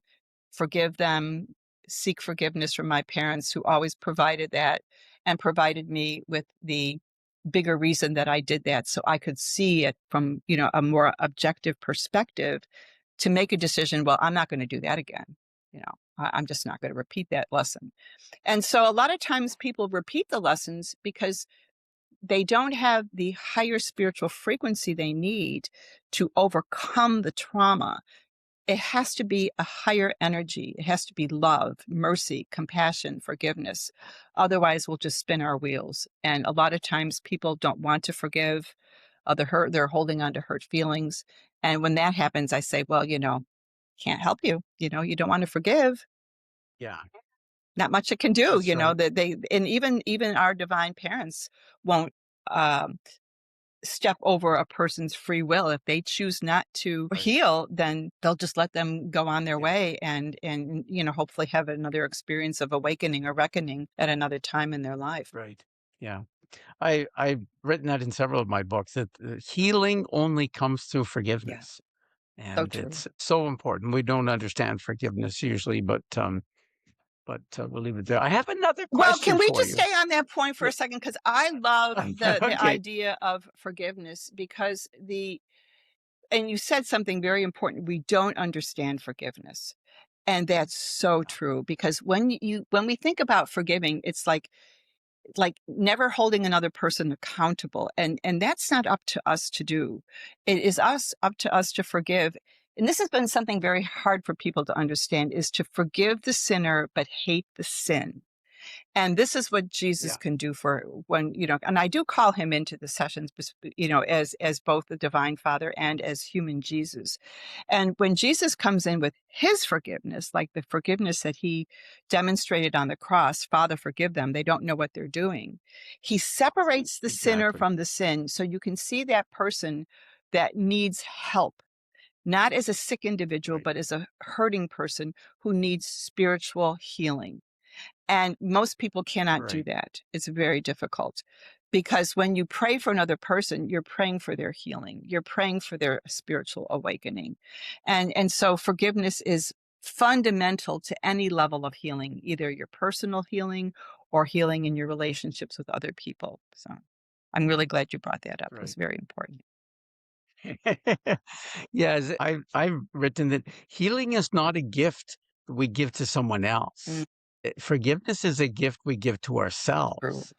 A: forgive them, seek forgiveness from my parents who always provided that and provided me with the bigger reason that I did that, so I could see it from, a more objective perspective to make a decision. Well, I'm not going to do that again. I'm just not going to repeat that lesson. And so a lot of times people repeat the lessons because they don't have the higher spiritual frequency they need to overcome the trauma. It has to be a higher energy. It has to be love, mercy, compassion, forgiveness. Otherwise, we'll just spin our wheels. And a lot of times people don't want to forgive the hurt. They're holding on to hurt feelings. And when that happens, I say, well, can't help you. You don't want to forgive.
B: Yeah.
A: Not much it can do,
B: That's right.
A: that and even our divine parents won't um, step over a person's free will. If they choose not to
B: Right.
A: heal, then they'll just let them go on their
B: Yeah.
A: way and hopefully have another experience of awakening or reckoning at another time in their life.
B: Right. Yeah. I've written that in several of my books, that healing only comes through
A: Yeah,
B: forgiveness.
A: so
B: And
A: true.
B: it's so important. We don't understand forgiveness usually, but we'll leave it there. I have another
A: Well, can
B: question
A: we
B: for
A: just
B: you.
A: stay on that point for
B: Yeah.
A: a second? Because I love the
B: Okay.
A: idea of forgiveness, because and you said something very important. We don't understand forgiveness. And that's so true, because when we think about forgiving, it's like never holding another person accountable, and that's not up to us to do. It is up to us to forgive. And this has been something very hard for people to understand, is to forgive the sinner but hate the sin. And this is what Jesus
B: Yeah.
A: can do for when, and I do call him into the sessions, as both the divine Father and as human Jesus. And when Jesus comes in with his forgiveness, like the forgiveness that he demonstrated on the cross, Father, forgive them, they don't know what they're doing. He separates the sinner
B: Exactly.
A: from the sin. So you can see that person that needs help, not as a sick individual,
B: Right.
A: but as a hurting person who needs spiritual healing. And most people cannot do
B: Right.
A: that. It's very difficult, because when you pray for another person, you're praying for their healing. You're praying for their spiritual awakening. And so forgiveness is fundamental to any level of healing, either your personal healing or healing in your relationships with other people. So I'm really glad you brought that up. It was
B: Right.
A: very important.
B: Yes, I've written that healing is not a gift we give to someone
A: Mm,
B: else. Forgiveness is a gift we give to
A: true.
B: ourselves.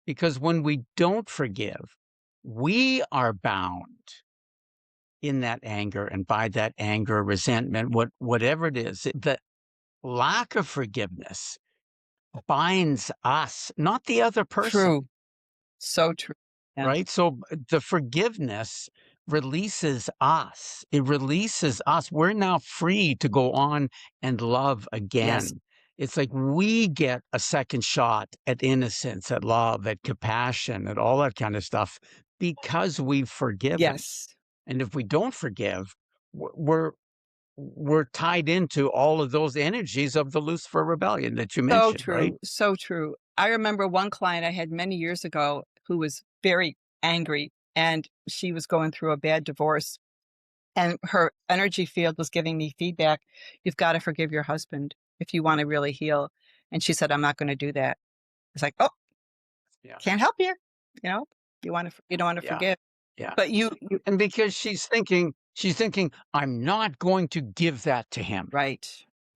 B: Because when we don't forgive, we are bound in that anger, and by that anger, resentment, whatever it is. The lack of forgiveness binds us, not the other person.
A: True. So true. Yeah.
B: Right? So the forgiveness releases us. It releases us. We're now free to go on and love
A: Yes.
B: again. It's like we get a second shot at innocence, at love, at compassion, at all that kind of stuff because we've forgiven.
A: Yes.
B: And if we don't forgive, we're we're tied into all of those energies of the Lucifer rebellion that you
A: So
B: mentioned, right?
A: true, so true. I remember one client I had many years ago who was very angry, and she was going through a bad divorce, and her energy field was giving me feedback. You've got to forgive your husband if you want to really heal. And she said, I'm not going to do that. It's like, oh,
B: Yeah.
A: can't help you. You know, you don't want to
B: Yeah.
A: forgive,
B: Yeah.
A: but you
B: And because she's thinking, "I'm not going to give that to him,"
A: right,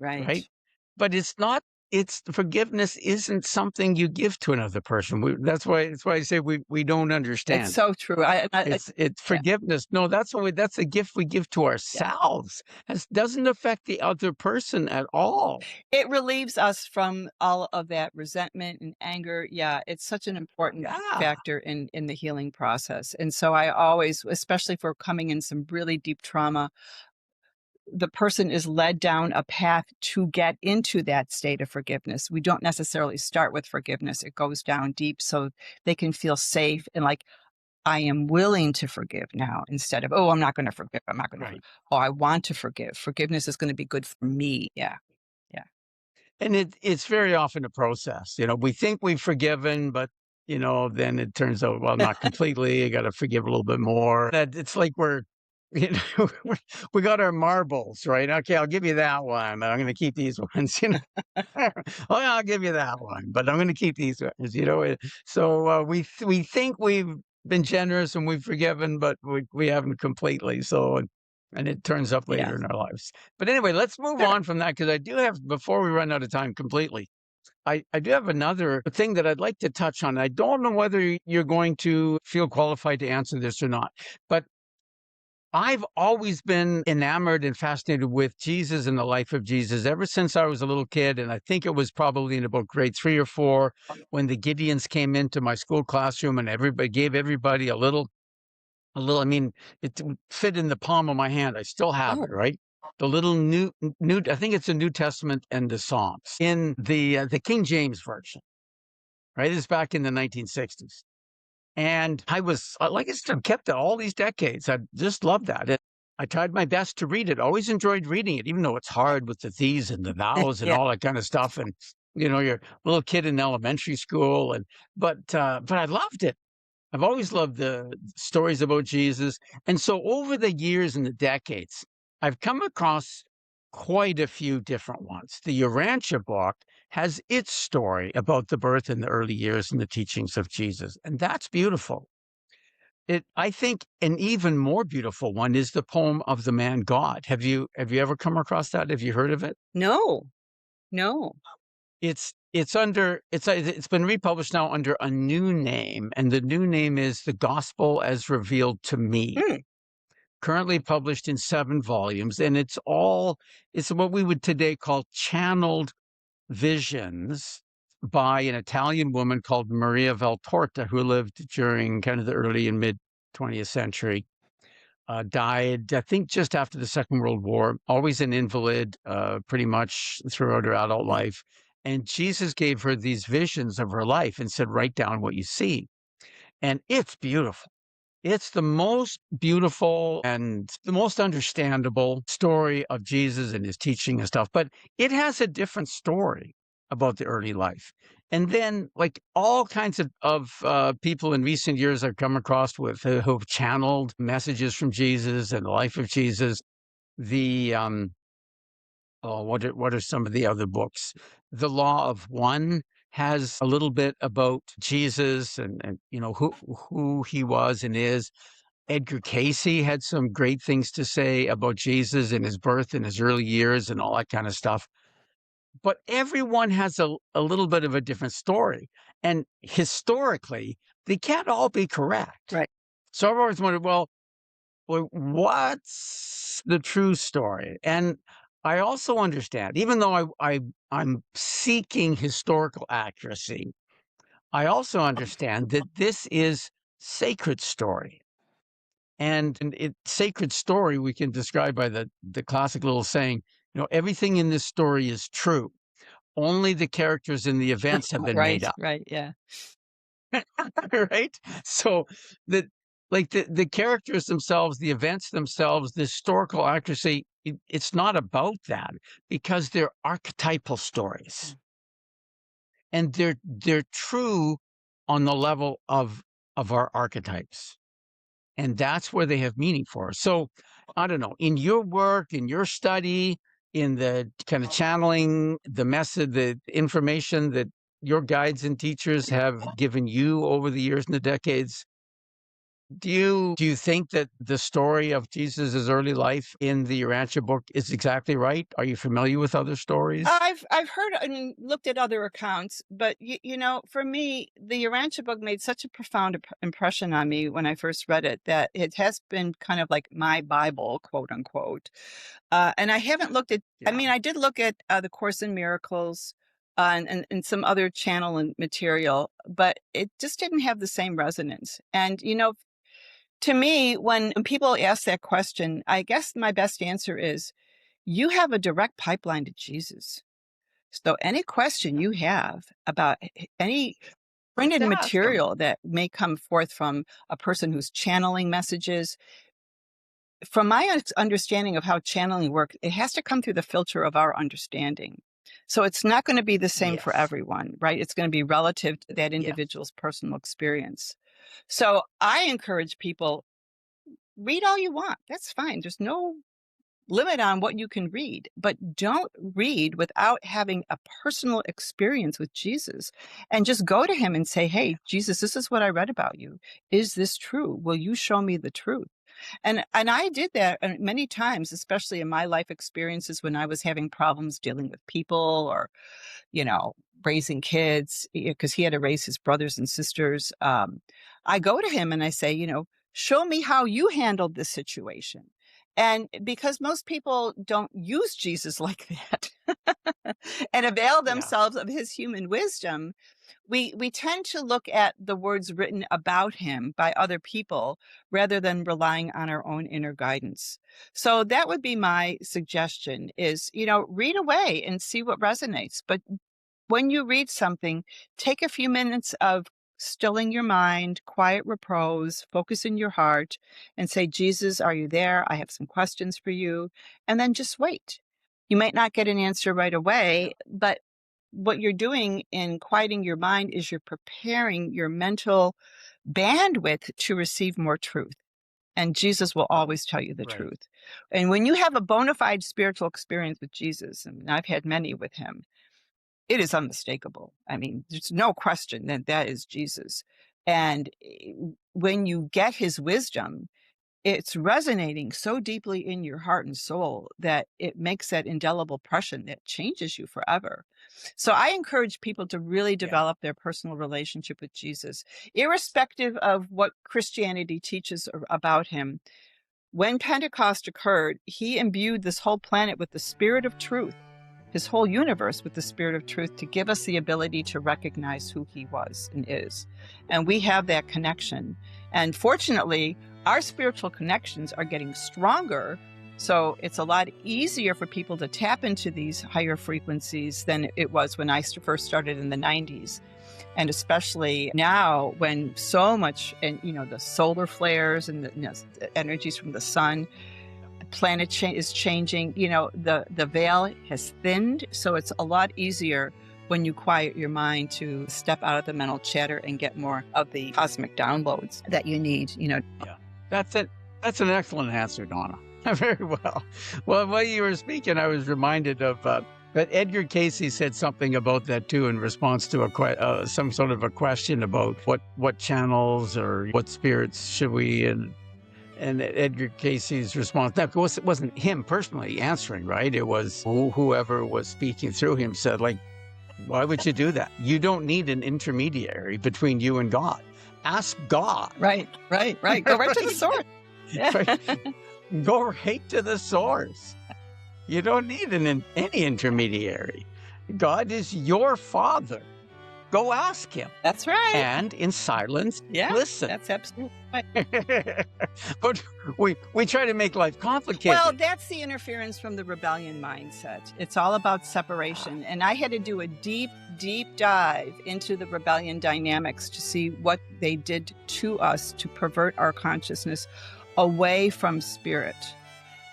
B: right?
A: right.
B: But it's not it's forgiveness isn't something you give to another person. That's why I say we don't
A: It's
B: understand it.
A: so true.
B: It's
A: Yeah,
B: forgiveness. No, that's a gift we give to
A: yeah.
B: ourselves. It doesn't affect the other person at all.
A: It relieves us from all of that resentment and anger. Yeah, it's such an important
B: Yeah.
A: factor in the healing process. And so I always, especially for coming in some really deep trauma, the person is led down a path to get into that state of forgiveness. We don't necessarily start with forgiveness. It goes down deep so they can feel safe and like, I am willing to forgive now, instead of, oh, I'm not going to forgive. I'm not going to.
B: Right.
A: Oh, I want to forgive. Forgiveness is going to be good for me. Yeah. Yeah.
B: And it's very often a process. We think we've forgiven, but then it turns out, well, not completely. You got to forgive a little bit more. That it's like you know, we got our marbles, right? Okay, I'll give you that one, but I'm going to keep these ones. Oh, yeah, I'll give you that one, but I'm going to keep these ones. So we think we've been generous and we've forgiven, but we haven't completely. So and it turns up
A: Yeah.
B: later in our lives. But anyway, let's move
A: Sure.
B: on from that because I do have, before we run out of time completely, I do have another thing that I'd like to touch on. I don't know whether you're going to feel qualified to answer this or not, but I've always been enamored and fascinated with Jesus and the life of Jesus ever since I was a little kid. And I think it was probably in about grade 3 or 4 when the Gideons came into my school classroom and everybody gave everybody a little, I mean, it would fit in the palm of my hand. I still have it,
A: Oh,
B: right? The little new, I think it's the New Testament and the Psalms in the King James version, right? It's back in the 1960s. And I was, like I said, I've kept it all these decades. I just love that. I tried my best to read it. Always enjoyed reading it, even though it's hard with the these and the thous and
A: yeah.
B: all that kind of stuff. And you're a little kid in elementary school, but I loved it. I've always loved the stories about Jesus. And so over the years and the decades, I've come across quite a few different ones. The Urantia book has its story about the birth and the early years and the teachings of Jesus. And that's beautiful. I think an even more beautiful one is the poem of the man God. Have you ever come across that? Have you heard of it?
A: No.
B: It's been republished now under a new name, and the new name is The Gospel as Revealed to Me.
A: Hmm.
B: Currently published in 7 volumes, and it's what we would today call channeled visions by an Italian woman called Maria Valtorta, who lived during kind of the early and mid 20th century. Died, I think, just after the Second World War, always an invalid, pretty much throughout her adult life. And Jesus gave her these visions of her life and said, write down what you see. And it's beautiful. It's the most beautiful and the most understandable story of Jesus and his teaching and stuff, but it has a different story about the early life. And then, like all kinds of people in recent years I've come across with who've channeled messages from Jesus and the life of Jesus. The what are some of the other books? The Law of One has a little bit about Jesus and who he was and is. Edgar Casey had some great things to say about Jesus and his birth and his early years and all that kind of stuff. But everyone has a little bit of a different story. And historically, they can't all be correct.
A: Right.
B: So I've always wondered, well, what's the true story? And I also understand, even though I'm seeking historical accuracy, I also understand that this is sacred story. And sacred story we can describe by the classic little saying, everything in this story is true. Only the characters in the events have been made up.
A: Right. Yeah.
B: Right? So the characters themselves, the events themselves, the historical accuracy, it's not about that because they're archetypal stories. And they're true on the level of our archetypes. And that's where they have meaning for us. So I don't know, in your work, in your study, in the kind of channeling, the message, the information that your guides and teachers have given you over the years and the decades, do you think that the story of Jesus's early life in the Urantia book is exactly right? Are you familiar with other stories?
A: I've heard and looked at other accounts, but for me, the Urantia book made such a profound impression on me when I first read it that it has been kind of like my Bible, quote unquote. And I haven't looked at. I mean, I did look at the Course in Miracles and some other channel and material, but it just didn't have the same resonance. And to me, when people ask that question, I guess my best answer is, you have a direct pipeline to Jesus. So any question you have about any printed material that may come forth from a person who's channeling messages, from my understanding of how channeling works, it has to come through the filter of our understanding. So it's not going to be the same for everyone, right? It's going to be relative to that individual's personal experience. So I encourage people, read all you want. That's fine. There's no limit on what you can read, but don't read without having a personal experience with Jesus and just go to him and say, hey, Jesus, this is what I read about you. Is this true? Will you show me the truth? And I did that many times, especially in my life experiences when I was having problems dealing with people or, raising kids, because he had to raise his brothers and sisters. I go to him and I say, show me how you handled this situation. And because most people don't use Jesus like that and avail themselves of his human wisdom, we tend to look at the words written about him by other people rather than relying on our own inner guidance. So that would be my suggestion is, read away and see what resonates. But when you read something, take a few minutes of stilling your mind, quiet repose, focus in your heart, and say, Jesus, are you there? I have some questions for you. And then just wait. You might not get an answer right away, but what you're doing in quieting your mind is you're preparing your mental bandwidth to receive more truth. And Jesus will always tell you the truth. And when you have a bona fide spiritual experience with Jesus, and I've had many with him, it is unmistakable. I mean, there's no question that that is Jesus. And when you get his wisdom, it's resonating so deeply in your heart and soul that it makes that indelible impression that changes you forever. So I encourage people to really develop their personal relationship with Jesus, irrespective of what Christianity teaches about him. When Pentecost occurred, he imbued this whole planet with the spirit of truth, his whole universe with the spirit of truth, to give us the ability to recognize who he was and is. And we have that connection. And fortunately, our spiritual connections are getting stronger. So it's a lot easier for people to tap into these higher frequencies than it was when I first started in the 90s. And especially now when so much, and the solar flares and the energies from the sun, the planet is changing, the veil has thinned. So it's a lot easier when you quiet your mind to step out of the mental chatter and get more of the cosmic downloads that you need,
B: Yeah, that's it. That's an excellent answer, Donna. Very well. Well, while you were speaking, I was reminded of but Edgar Casey said something about that too in response to some sort of a question about what channels or what spirits should we, and Edgar Casey's response, that wasn't him personally answering, right? It was whoever was speaking through him said, like, why would you do that? You don't need an intermediary between you and God. Ask God.
A: Right. Go right to the source. Yeah.
B: Go right to the source. You don't need any intermediary. God is your Father. Go ask him.
A: That's right.
B: And in silence, listen.
A: That's absolutely right.
B: But we try to make life complicated.
A: Well, that's the interference from the rebellion mindset. It's all about separation. And I had to do a deep, deep dive into the rebellion dynamics to see what they did to us to pervert our consciousness away from spirit.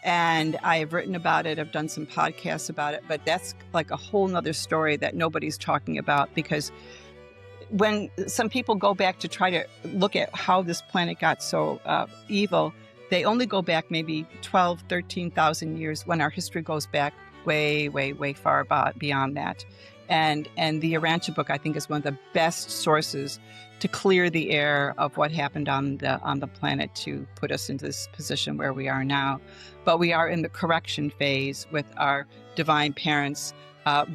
A: And I have written about it. I've done some podcasts about it, but that's like a whole nother story that nobody's talking about, because when some people go back to try to look at how this planet got so evil, they only go back maybe 12, 13,000 years, when our history goes back way, way, way far beyond that. And the Urantia Book, I think, is one of the best sources to clear the air of what happened on the planet to put us into this position where we are now. But we are in the correction phase with our divine parents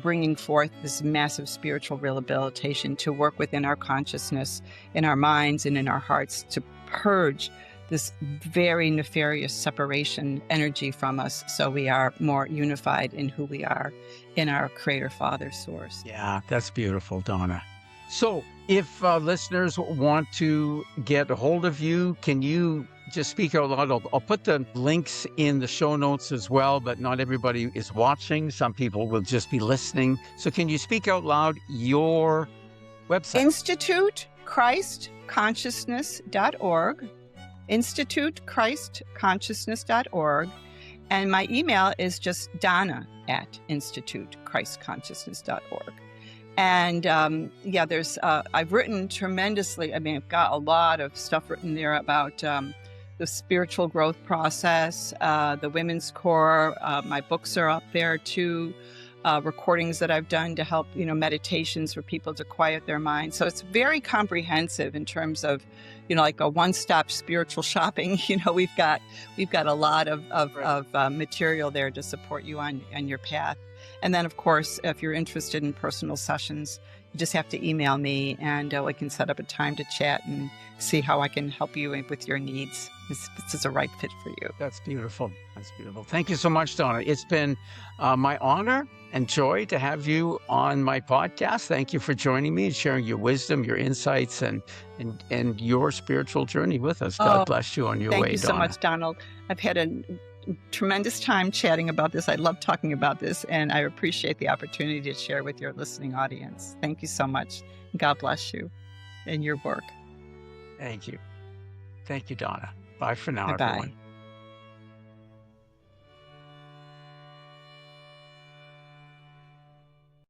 A: bringing forth this massive spiritual rehabilitation to work within our consciousness, in our minds, and in our hearts, to purge this very nefarious separation energy from us, so we are more unified in who we are in our Creator Father source.
B: Yeah, that's beautiful, Donna. So if listeners want to get a hold of you, can you just speak out loud? I'll put the links in the show notes as well, but not everybody is watching. Some people will just be listening. So can you speak out loud your website?
A: InstituteChristConsciousness.org. InstituteChristConsciousness.org. And my email is just Donna@InstituteChristConsciousness.org. And there's I've written tremendously. I mean, I've got a lot of stuff written there about the spiritual growth process, the Women's Core. My books are up there too. Recordings that I've done to help, meditations for people to quiet their minds. So it's very comprehensive in terms of, like a one-stop spiritual shopping. We've got a lot of material there to support you on your path. And then, of course, if you're interested in personal sessions, you just have to email me, and we can set up a time to chat and see how I can help you with your needs. This is a right fit for you.
B: That's beautiful. That's beautiful. Thank you so much, Donna. It's been my honor and joy to have you on my podcast. Thank you for joining me and sharing your wisdom, your insights, and your spiritual journey with us. God bless you on your way, Donna.
A: Thank you so much, Donald. I've had a tremendous time chatting about this. I love talking about this, and I appreciate the opportunity to share with your listening audience. Thank you so much. God bless you and your work.
B: Thank you. Thank you, Donna. Bye for now,
A: Bye-bye.
B: everyone.